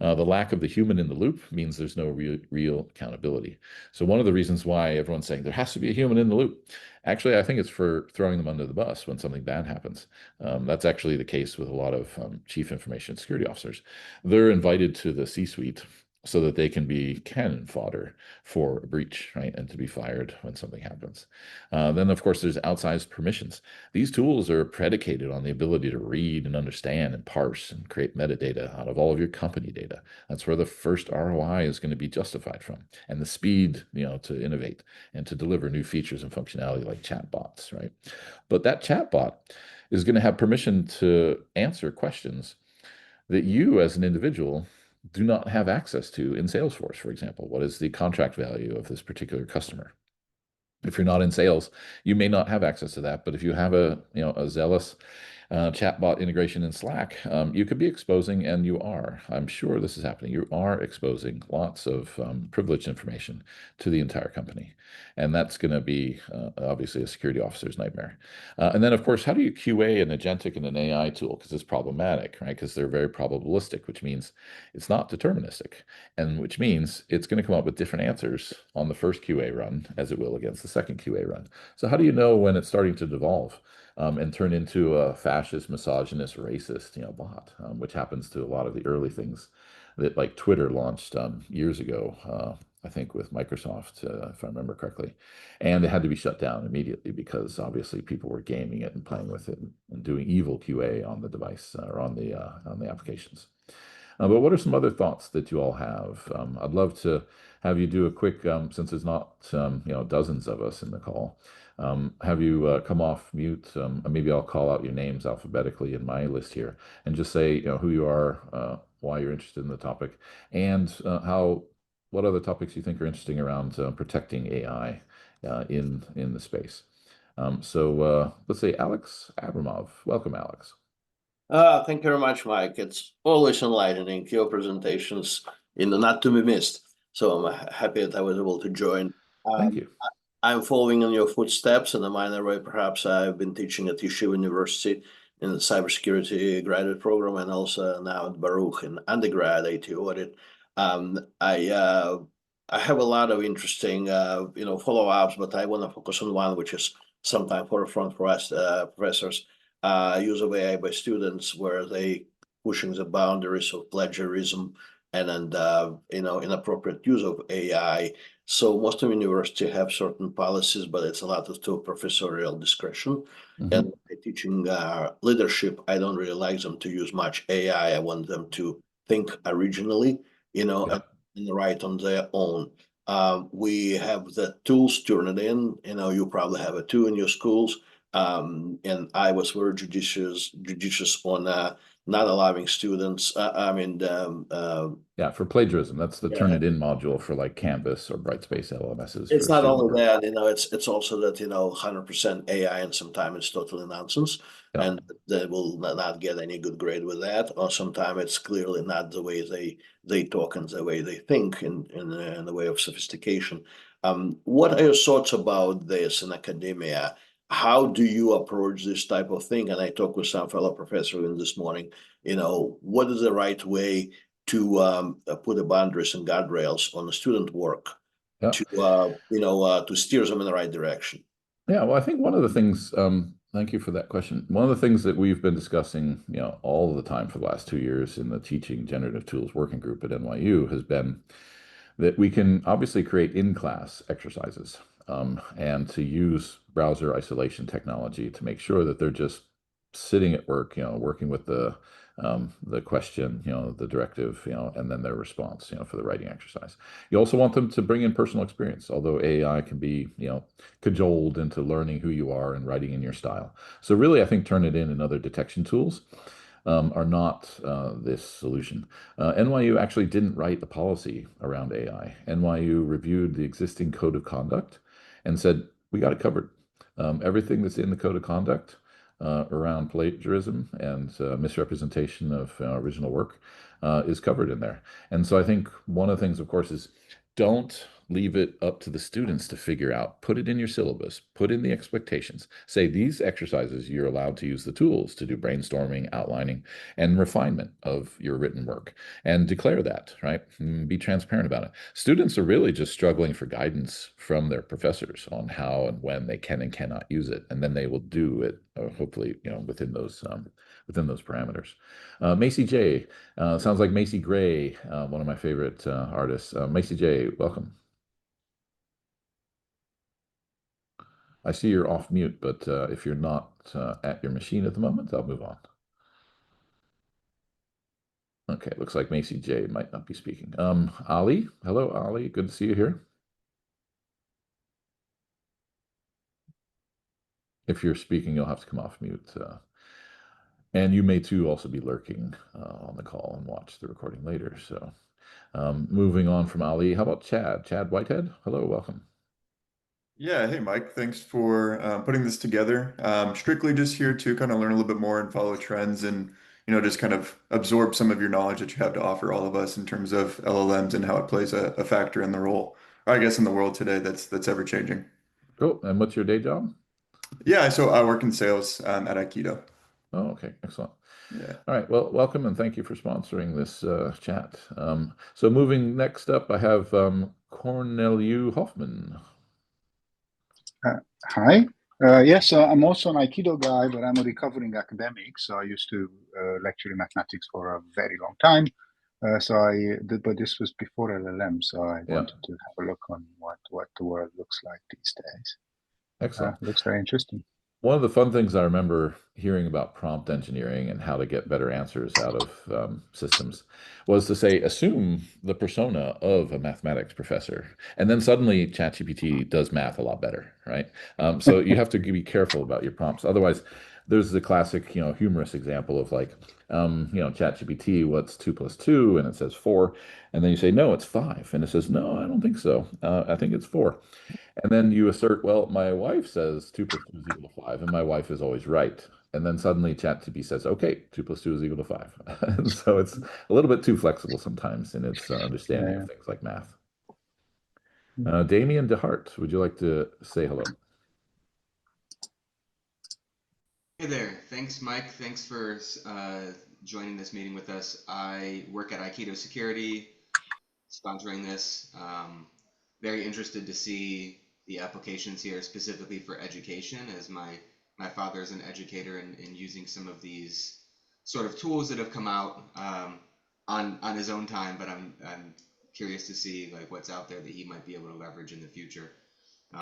The lack of the human in the loop means there's no real accountability. So one of the reasons why everyone's saying there has to be a human in the loop, Actually, I think it's for throwing them under the bus when something bad happens. That's actually the case with a lot of chief information security officers. They're invited to the C-suite so that they can be cannon fodder for a breach, right? And to be fired when something happens. Then, of course, there's outsized permissions. These tools are predicated on the ability to read and understand and parse and create metadata out of all of your company data. That's where the first ROI is going to be justified from, and the speed, to innovate and to deliver new features and functionality like chatbots, right? But that chatbot is going to have permission to answer questions that you as an individual do not have access to in Salesforce, for example. What is the contract value of this particular customer? If you're not in sales, you may not have access to that. But if you have a zealous chatbot integration in Slack, you could be exposing, and you are, I'm sure this is happening, you are exposing lots of privileged information to the entire company. And that's going to be obviously a security officer's nightmare. And then, of course, how do you QA an agentic and an AI tool? Because it's problematic, right? Because they're very probabilistic, which means it's not deterministic, and which means it's going to come up with different answers on the first QA run as it will against the second QA run. So how do you know when it's starting to devolve and turn into a fascist, misogynist, racist, bot, which happens to a lot of the early things that like Twitter launched years ago, I think with Microsoft, if I remember correctly, and it had to be shut down immediately because obviously people were gaming it and playing with it and doing evil QA on the device or on the applications. But what are some other thoughts that you all have? I'd love to have you do a quick, since there's not dozens of us in the call, have you come off mute. Maybe I'll call out your names alphabetically in my list here and just say who you are, why you're interested in the topic, and what other topics you think are interesting around protecting AI in the space. So let's say Alex Abramov. Welcome, Alex. Thank you very much, Mike. It's always enlightening, your presentations not to be missed. So I'm happy that I was able to join. Thank you. I'm following in your footsteps in a minor way. Perhaps I've been teaching at Yeshiva University in the cybersecurity graduate program, and also now at Baruch in undergrad IT audit. I have a lot of interesting follow-ups, but I want to focus on one which is sometimes forefront for us professors. Use of AI by students, where they pushing the boundaries of plagiarism and inappropriate use of AI. So most of university have certain policies, but it's a lot of professorial discretion. Mhm. And teaching leadership, I don't really like them to use much AI. I want them to think originally, Yeah. and write on their own. We have the tools, turn it in. You probably have it too in your schools. And I was very judicious on not allowing students. Yeah, for plagiarism, that's the Yeah. Turnitin module for like Canvas or Brightspace LMSs. It's for not student only work. that, it's also that 100% AI, and sometimes it's totally nonsense, Yeah. and they will not get any good grade with that. Or sometimes it's clearly not the way they talk and the way they think in the way of sophistication. What are your thoughts about this in academia? How do you approach this type of thing? And I talked with some fellow professor in this morning. What is the right way to put the boundaries and guardrails on the student work? Yeah. To steer them in the right direction. Yeah, well, I think one of the things, thank you for that question. One of the things that we've been discussing, all the time for the last 2 years in the Teaching Generative Tools Working Group at NYU has been that we can obviously create in-class exercises and to use browser isolation technology to make sure that they're just sitting at work, working with the question, the directive, and then their response, for the writing exercise. You also want them to bring in personal experience, although AI can be, cajoled into learning who you are and writing in your style. So really, I think Turnitin and other detection tools are not this solution. NYU actually didn't write the policy around AI. NYU reviewed the existing code of conduct and said, we got it covered. Everything that's in the code of conduct around plagiarism and misrepresentation of leave it up to the students to figure out. Put it in your syllabus, put in the expectations. Say these exercises, you're allowed to use the tools to do brainstorming, outlining, and refinement of your written work, and declare that, right? Be transparent about it. Students are really just struggling for guidance from their professors on how and when they can and cannot use it, and then they will do it, hopefully, within those parameters. Macy J, sounds like Macy Gray, one of my favorite artists. Macy J, welcome. I see you're off mute, but if you're not at your machine at the moment, I'll move on. Okay, looks like Macy J might not be speaking. Ali, hello, Ali, good to see you here. If you're speaking, you'll have to come off mute. And you may too also be lurking on the call and watch the recording later. So moving on from Ali, how about Chad? Chad Whitehead, hello, welcome. Yeah, hey Mike, thanks for putting this together. Strictly just here to kind of learn a little bit more and follow trends and just kind of absorb some of your knowledge that you have to offer all of us in terms of LLMs and how it plays a factor in the role, or I guess in the world today that's ever changing. Cool. And what's your day job? Yeah, so I work in sales at Aikido. Oh, okay, excellent. Yeah. All right, well, welcome and thank you for sponsoring this chat. So moving next up, I have Corneliu Hoffman. Hi. Yes, I'm also an Aikido guy, but I'm a recovering academic. So I used to lecture in mathematics for a very long time. But this was before LLM, so I wanted to have a look on what the world looks like these days. Excellent. Looks very interesting. One of the fun things I remember hearing about prompt engineering and how to get better answers out of systems was to say, assume the persona of a mathematics professor. And then suddenly ChatGPT does math a lot better, right? So you have to be careful about your prompts. Otherwise, there's the classic, humorous example of like, ChatGPT, what's 2 + 2? And it says 4. And then you say, no, it's 5. And it says, no, I don't think so. I think it's 4. And then you assert, well, my wife says 2 + 2 = 5, and my wife is always right. And then suddenly ChatGPT says, okay, 2 + 2 = 5. And so it's a little bit too flexible sometimes in its understanding of things like math. Damien DeHart, would you like to say hello? Hey there. Thanks, Mike. Thanks for joining this meeting with us. I work at Aikido Security, sponsoring this. Very interested to see the applications here specifically for education, as my father is an educator and using some of these sort of tools that have come out on his own time, but I'm curious to see like what's out there that he might be able to leverage in the future.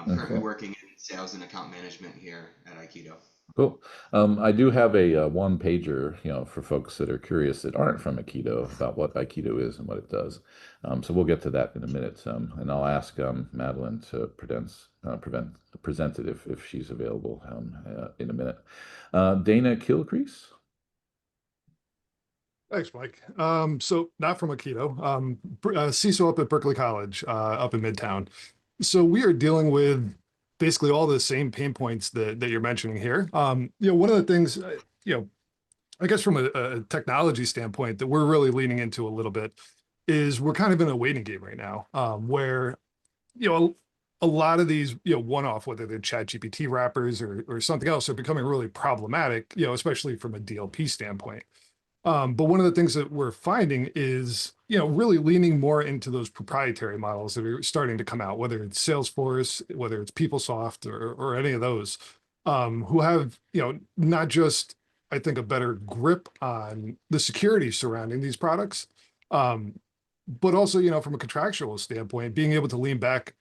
Currently working in sales and account management here at Aikido. Cool. I do have a one pager, for folks that are curious that aren't from Aikido about what Aikido is and what it does. So we'll get to that in a minute. And I'll ask Madeline to present it if she's available in a minute. Dana Kilcrease. Thanks, Mike. So not from Aikido, CISO up at Berkeley College, up in Midtown. So we are dealing with basically all the same pain points that you're mentioning here. One of the things, I guess from a technology standpoint that we're really leaning into a little bit is we're kind of in a waiting game right now, where, a lot of these, one-off, whether they're ChatGPT wrappers or something else, are becoming really problematic, especially from a DLP standpoint. But one of the things that we're finding is, really leaning more into those proprietary models that are starting to come out, whether it's Salesforce, whether it's PeopleSoft or any of those, who have, not just, I think, a better grip on the security surrounding these products, but also, from a contractual standpoint, being able to lean back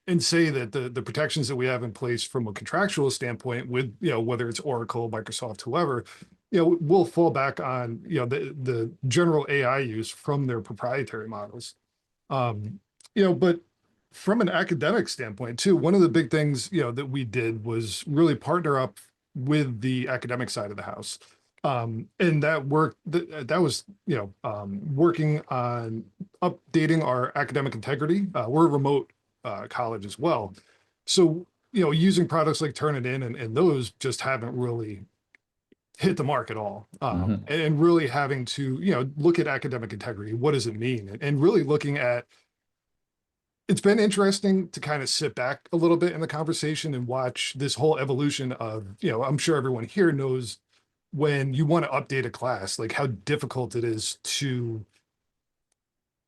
and say that the protections that we have in place from a contractual standpoint with, whether it's Oracle, Microsoft, whoever, we'll fall back on, the general AI use from their proprietary models. But from an academic standpoint too, one of the big things, that we did was really partner up with the academic side of the house. And that work that was, working on updating our academic integrity. We're a remote college as well. So, using products like Turnitin and those just haven't really hit the mark at all. And really having to, look at academic integrity. What does it mean? And really looking at it's been interesting to kind of sit back a little bit in the conversation and watch this whole evolution of, I'm sure everyone here knows when you want to update a class, like how difficult it is to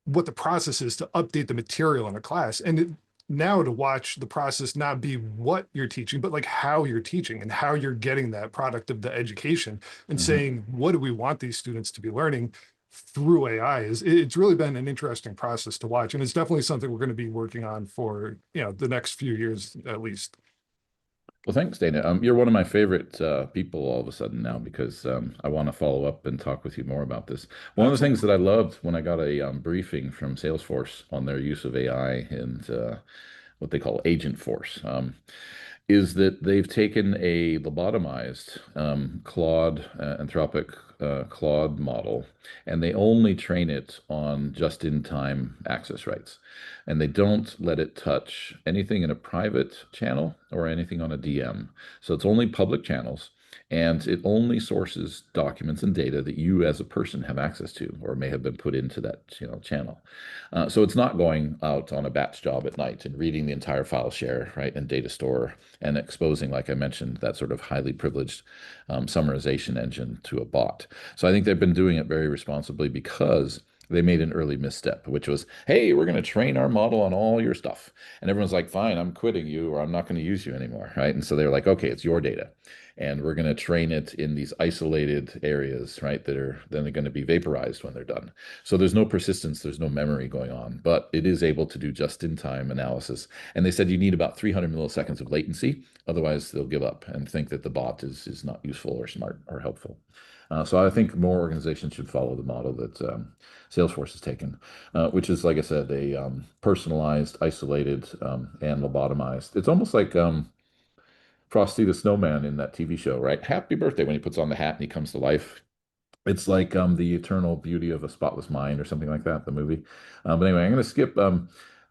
what the process is to update the material in a class. And now to watch the process not be what you're teaching, but like how you're teaching and how you're getting that product of the education and saying, what do we want these students to be learning through AI it's really been an interesting process to watch. And it's definitely something we're going to be working on for, the next few years at least. Well, thanks, Dana. You're one of my favorite people all of a sudden now because I want to follow up and talk with you more about this. One of the things that I loved when I got a briefing from Salesforce on their use of AI and what they call agent force is that they've taken a lobotomized Claude, Anthropic Claude model, and they only train it on just-in-time access rights. And they don't let it touch anything in a private channel or anything on a DM. So it's only public channels, and it only sources documents and data that you as a person have access to or may have been put into that channel. So it's not going out on a batch job at night and reading the entire file share, right, and data store and exposing, like I mentioned, that sort of highly privileged summarization engine to a bot. So I think they've been doing it very responsibly because they made an early misstep, which was, hey, we're going to train our model on all your stuff. And everyone's like, fine, I'm quitting you or I'm not going to use you anymore, right? And so they're like, okay, it's your data. And we're going to train it in these isolated areas, right, that are then they're going to be vaporized when they're done. So there's no persistence, there's no memory going on, but it is able to do just-in-time analysis. And they said you need about 300 milliseconds of latency, otherwise they'll give up and think that the bot is not useful or smart or helpful. So I think more organizations should follow the model that Salesforce has taken, which is, like I said, a personalized, isolated, and lobotomized. It's almost like Frosty the Snowman in that TV show, right? Happy birthday when he puts on the hat and he comes to life. It's like the eternal beauty of a spotless mind or something like that, the movie. But anyway, I'm going to skip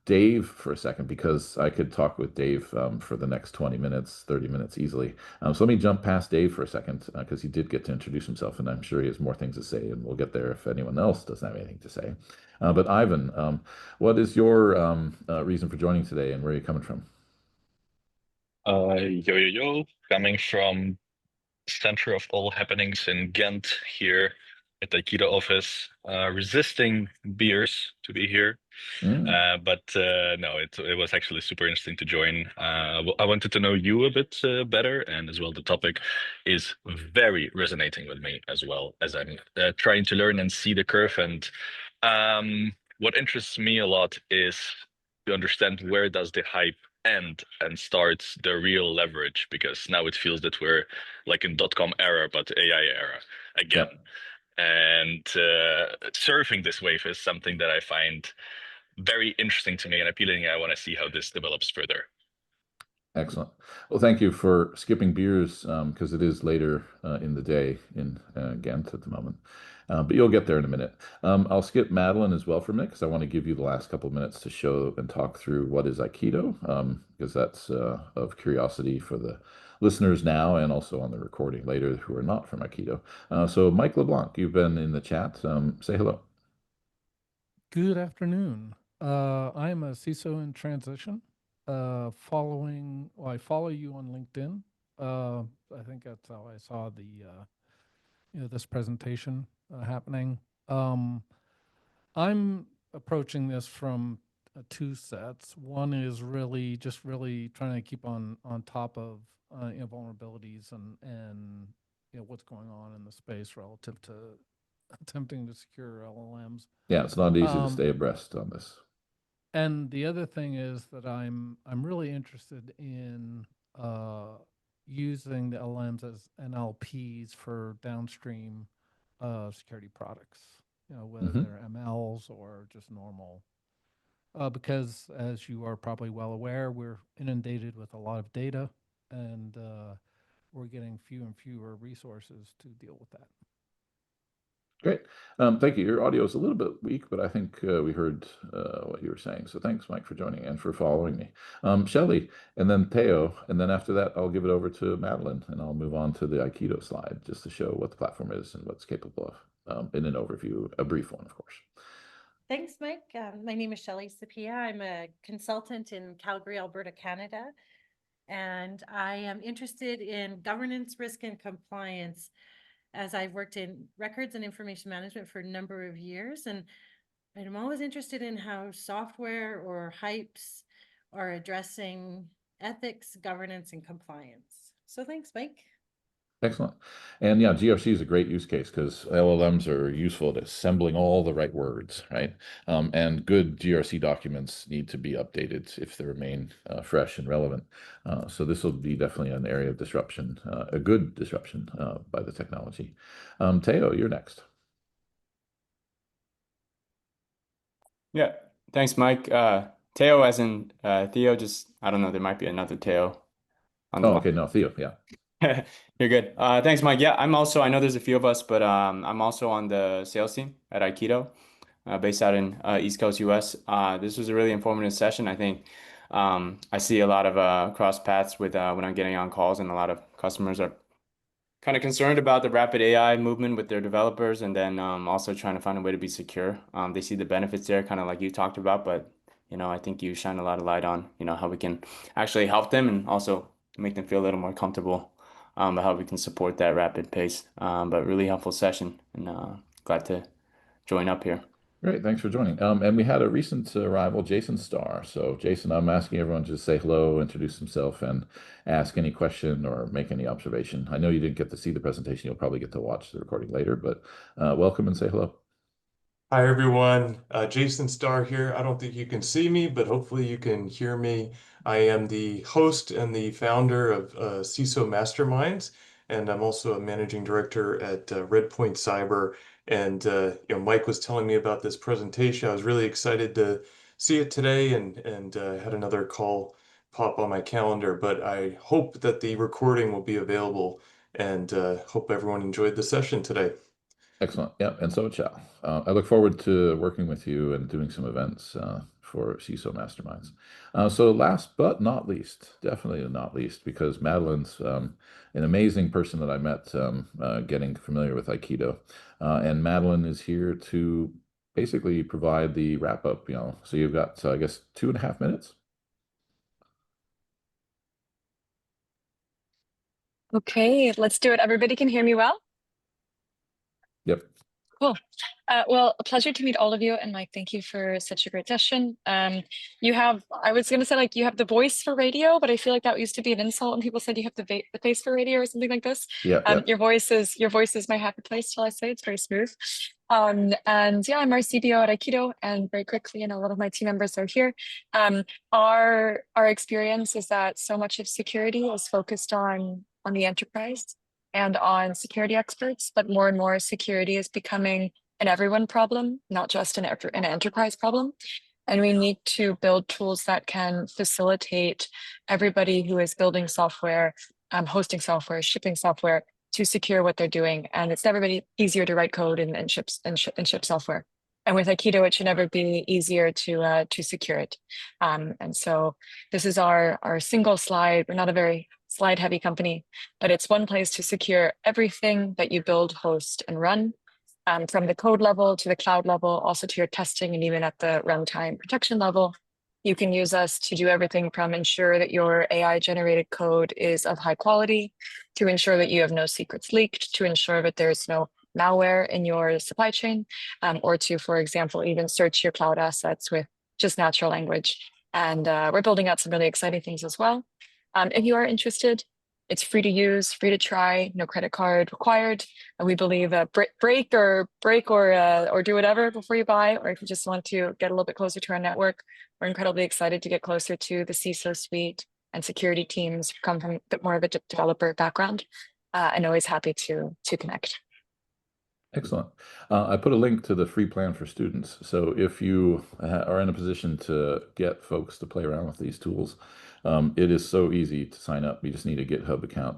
Dave for a second because I could talk with Dave for the next 20 minutes, 30 minutes easily. So let me jump past Dave for a second because he did get to introduce himself and I'm sure he has more things to say and we'll get there if anyone else doesn't have anything to say. But Ivan, what is your reason for joining today and where are you coming from? Yo, coming from center of all happenings in Ghent here at the Aikido office, resisting beers to be here. But no, it was actually super interesting to join. I wanted to know you a bit better, and as well the topic is very resonating with me as well as I'm trying to learn and see the curve. And what interests me a lot is to understand where does the hype end and starts the real leverage, because now it feels that we're like in .com era, but AI era again. And surfing this wave is something that I find very interesting to me and appealing. I want to see how this develops further. Excellent. Well, thank you for skipping beers because it is later in the day in Ghent at the moment. But you'll get there in a minute. I'll skip Madeline as well for a minute because I want to give you the last couple of minutes to show and talk through what is Aikido because that's of curiosity for the listeners now and also on the recording later who are not from Aikido. So Mike LeBlanc, you've been in the chat. Say hello. Good afternoon. I'm a CISO in transition. I follow you on LinkedIn. I think that's how I saw the this presentation happening. I'm approaching this from two sets. One is really trying to keep on top of vulnerabilities and what's going on in the space relative to attempting to secure LLMs. Yeah, it's not easy to stay abreast on this. And the other thing is that I'm really interested in using the LLMs as NLPs for downstream security products, whether they're MLs or just normal. Because as you are probably well aware, we're inundated with a lot of data and we're getting fewer and fewer resources to deal with that. Great. Thank you. Your audio is a little bit weak, but I think we heard what you were saying. So thanks, Mike, for joining and for following me. Shelley, and then Theo, and then after that, I'll give it over to Madeline, and I'll move on to the Aikido slide just to show what the platform is and what's capable of in an overview, a brief one, of course. Thanks, Mike. My name is Shelley Sapia. I'm a consultant in Calgary, Alberta, Canada. And I am interested in governance, risk, and compliance as I've worked in records and information management for a number of years. And I'm always interested in how software or hypes are addressing ethics, governance, and compliance. So thanks, Mike. Excellent. And yeah, GRC is a great use case because LLMs are useful at assembling all the right words, right? And good GRC documents need to be updated if they remain fresh and relevant. So this will be definitely an area of disruption, a good disruption by the technology. Teo, you're next. Yeah, thanks, Mike. Teo, as in Theo, just, I don't know, there might be another Teo on the Oh, okay, no, Theo, yeah. You're good. Thanks, Mike. Yeah, I'm also, I know there's a few of us, but I'm also on the sales team at Aikido, based out in East Coast, US. This was a really informative session. I think I see a lot of cross paths with when I'm getting on calls, and a lot of customers are kind of concerned about the rapid AI movement with their developers, and then also trying to find a way to be secure. They see the benefits there, kind of like you talked about, but I think you shine a lot of light on how we can actually help them and also make them feel a little more comfortable about how we can support that rapid pace. But really helpful session, and glad to join up here. Great, thanks for joining. And we had a recent arrival, Jason Starr. So Jason, I'm asking everyone to say hello, introduce himself, and ask any question or make any observation. I know you didn't get to see the presentation. You'll probably get to watch the recording later, but welcome and say hello. Hi, everyone. Jason Starr here. I don't think you can see me, but hopefully you can hear me. I am the host and the founder of CISO Masterminds, and I'm also a managing director at Redpoint Cyber. And Mike was telling me about this presentation. I was really excited to see it today, and had another call pop on my calendar. But I hope that the recording will be available, and hope everyone enjoyed the session today. Excellent. Yep, and so it shall. I look forward to working with you and doing some events for CISO Masterminds. So last but not least, definitely not least, because Madeline's an amazing person that I met getting familiar with Aikido. And Madeline is here to basically provide the wrap up, So you've got, I guess, 2.5 minutes. Okay, let's do it. Everybody can hear me well? Yep. Cool. Well, a pleasure to meet all of you, and Mike, thank you for such a great session. You have, I was going to say, you have the voice for radio, but I feel like that used to be an insult when people said you have the face for radio or something like this. Yeah. Your voice is my happy place, shall I say? It's very smooth. And yeah, I'm our CBO at Aikido, and very quickly, a lot of my team members are here. Our experience is that so much of security is focused on the enterprise and on security experts, but more and more security is becoming an everyone problem, not just an enterprise problem. And we need to build tools that can facilitate everybody who is building software, hosting software, shipping software to secure what they're doing. And it's never been easier to write code and ship software. And with Aikido, it should never be easier to secure it. And so this is our single slide. We're not a very slide heavy company, but it's one place to secure everything that you build, host, and run, from the code level to the cloud level, also to your testing, and even at the runtime protection level. You can use us to do everything from ensure that your AI generated code is of high quality, to ensure that you have no secrets leaked, to ensure that there's no malware in your supply chain, or to, for example, even search your cloud assets with just natural language. And we're building out some really exciting things as well. If you are interested, it's free to use, free to try, no credit card required. And we believe break or do whatever before you buy, or if you just want to get a little bit closer to our network, we're incredibly excited to get closer to the CISO suite and security teams who come from a bit more of a developer background, and always happy to connect. Excellent. I put a link to the free plan for students. So if you are in a position to get folks to play around with these tools, it is so easy to sign up. You just need a GitHub account,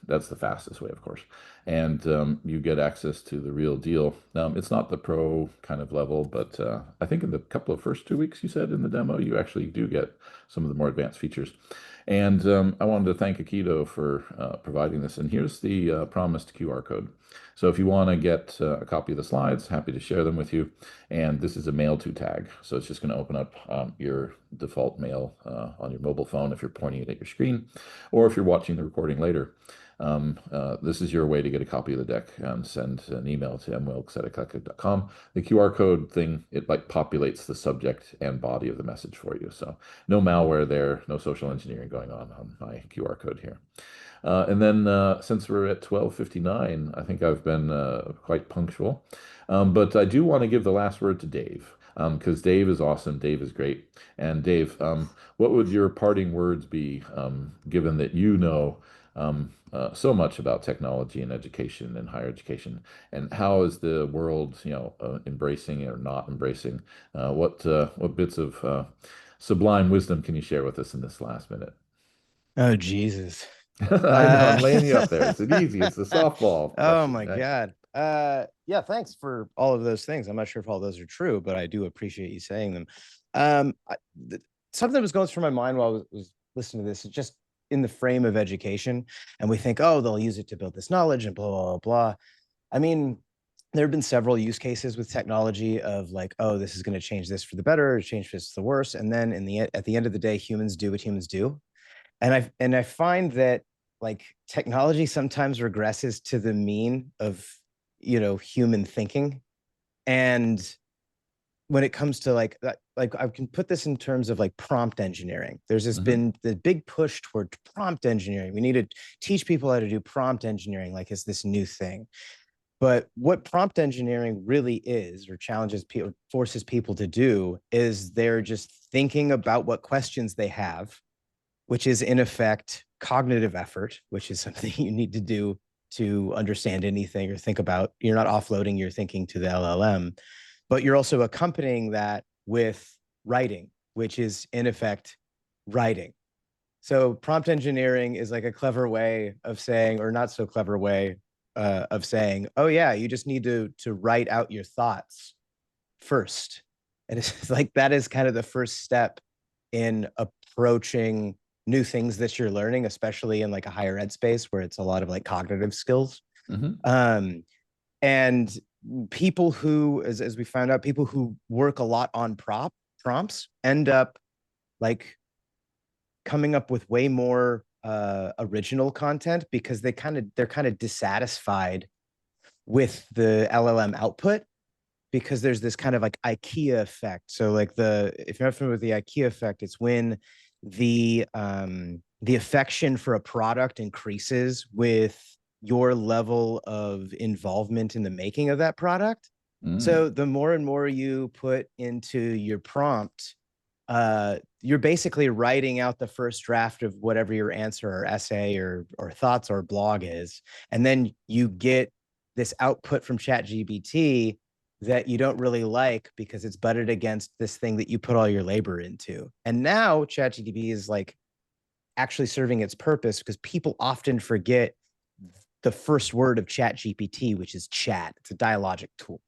that's the fastest way, of course. And you get access to the real deal. It's not the pro kind of level, but I think in the couple of first 2 weeks you said in the demo, you actually do get some of the more advanced features. And I wanted to thank Aikido for providing this. And here's the promised QR code. So if you want to get a copy of the slides, happy to share them with you. And this is a mail to tag. So it's just going to open up your default mail on your mobile phone if you're pointing it at your screen, or if you're watching the recording later. This is your way to get a copy of the deck and send an email to mwilkes@eclectic.com. The QR code thing, it like populates the subject and body of the message for you. So no malware there, no social engineering going on my QR code here. And then since we're at 12:59, I think I've been quite punctual. But I do want to give the last word to Dave, because Dave is awesome. Dave is great. And Dave, what would your parting words be, given that you know so much about technology and education and higher education, and how is the world, embracing or not embracing? What bits of sublime wisdom can you share with us in this last minute? Oh, Jesus. I know, I'm laying you up there. It's easy. It's the softball Oh question, my right? God. Yeah, thanks for all of those things. I'm not sure if all those are true, but I do appreciate you saying them. Something that was going through my mind while I was listening to this is just in the frame of education, and we think, oh, they'll use it to build this knowledge and blah, blah, blah, blah. I mean, there have been several use cases with technology of like, oh, this is going to change this for the better, or change this for the worse. And then at the end of the day, humans do what humans do. And I find that like technology sometimes regresses to the mean of, human thinking. And when it comes to like I can put this in terms of like prompt engineering. There's this been the big push toward prompt engineering. We need to teach people how to do prompt engineering, like it's this new thing. But what prompt engineering really is, or challenges people, forces people to do, is they're just thinking about what questions they have, which is in effect cognitive effort, which is something you need to do to understand anything or think about. You're not offloading your thinking to the LLM, but you're also accompanying that with writing, which is in effect writing. So prompt engineering is like a clever way of saying, or not so clever way of saying, oh yeah, you just need to write out your thoughts first. And it's like, that is kind of the first step in approaching new things that you're learning, especially in like a higher ed space where it's a lot of like cognitive skills. And people who, as we found out, people who work a lot on prompts end up like coming up with way more original content, because they're kind of dissatisfied with the LLM output, because there's this kind of like IKEA effect. So like if you're not familiar with the IKEA effect, it's when the affection for a product increases with your level of involvement in the making of that product. So the more and more you put into your prompt, you're basically writing out the first draft of whatever your answer or essay or thoughts or blog is. And then you get this output from ChatGPT that you don't really like because it's butted against this thing that you put all your labor into. And now ChatGPT is like actually serving its purpose, because people often forget the first word of ChatGPT, which is chat. It's a dialogic tool.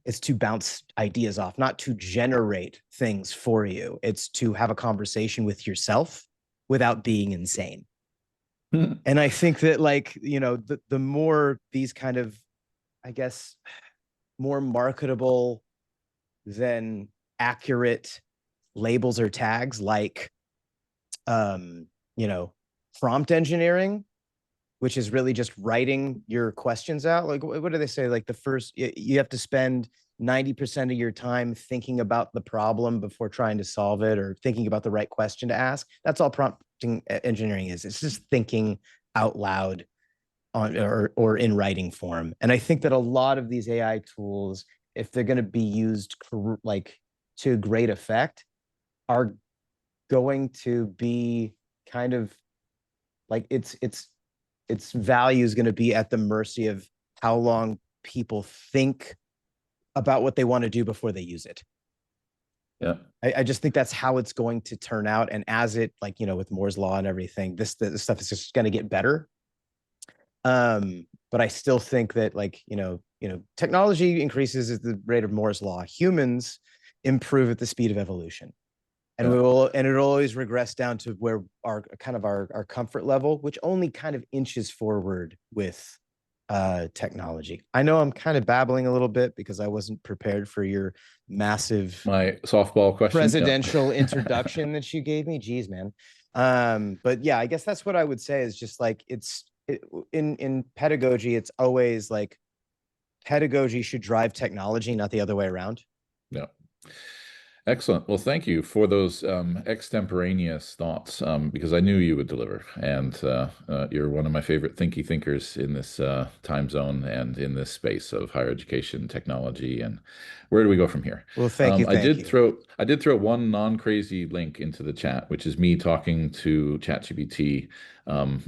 It's to bounce ideas off, not to generate things for you. It's to have a conversation with yourself without being insane. And I think that like, the more these kind of, I guess, more marketable than accurate labels or tags, like, prompt engineering, which is really just writing your questions out. Like, what do they say? Like you have to spend 90% of your time thinking about the problem before trying to solve it, or thinking about the right question to ask. That's all prompting engineering is. It's just thinking out loud on or in writing form. And I think that a lot of these AI tools, if they're going to be used like to great effect, are going to be kind of like its value is going to be at the mercy of how long people think about what they want to do before they use it. Yeah. I just think that's how it's going to turn out. And as it, like, with Moore's law and everything, this stuff is just going to get better. But I still think that, like, technology increases at the rate of Moore's law. Humans improve at the speed of evolution. And it'll always regress down to where our comfort level, which only kind of inches forward with technology. I know I'm kind of babbling a little bit because I wasn't prepared for your massive My softball question. presidential introduction that you gave me. Geez, man. But yeah, I guess that's what I would say is just like in pedagogy, it's always like pedagogy should drive technology, not the other way around. Yeah. Excellent. Well, thank you for those extemporaneous thoughts, because I knew you would deliver. And you're one of my favorite thinky thinkers in this time zone and in this space of higher education, technology, and where do we go from here? Well, thank you. I did throw one non-crazy link into the chat, which is me talking to ChatGPT.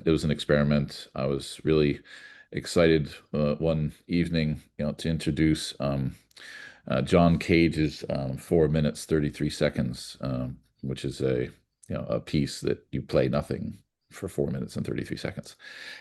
It was an experiment. I was really excited one evening, to introduce John Cage's 4 minutes 33 seconds, which is a piece that you play nothing for 4 minutes and 33 seconds.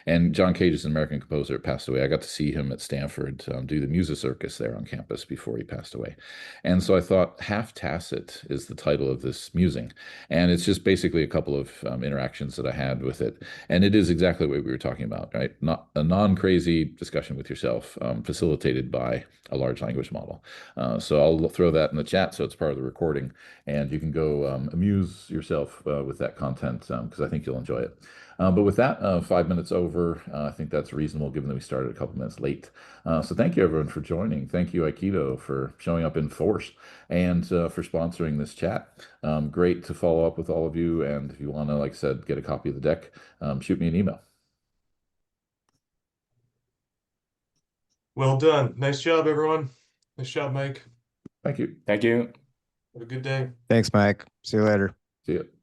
And John Cage is an American composer, passed away. I got to see him at Stanford do the Music Circus there on campus before he passed away. And so I thought Half Tacit is the title of this musing. And it's just basically a couple of interactions that I had with it. And it is exactly what we were talking about, right? Not a non-crazy discussion with yourself, facilitated by a large language model. So I'll throw that in the chat so it's part of the recording. And you can go amuse yourself with that content because I think you'll enjoy it. But with that, 5 minutes over, I think that's reasonable given that we started a couple minutes late. So thank you, everyone, for joining. Thank you, Aikido, for showing up in force and for sponsoring this chat. Great to follow up with all of you. And if you want to, like I said, get a copy of the deck, shoot me an email. Well done. Nice job, everyone. Nice job, Mike. Thank you. Thank you. Have a good day. Thanks, Mike. See you later. See you.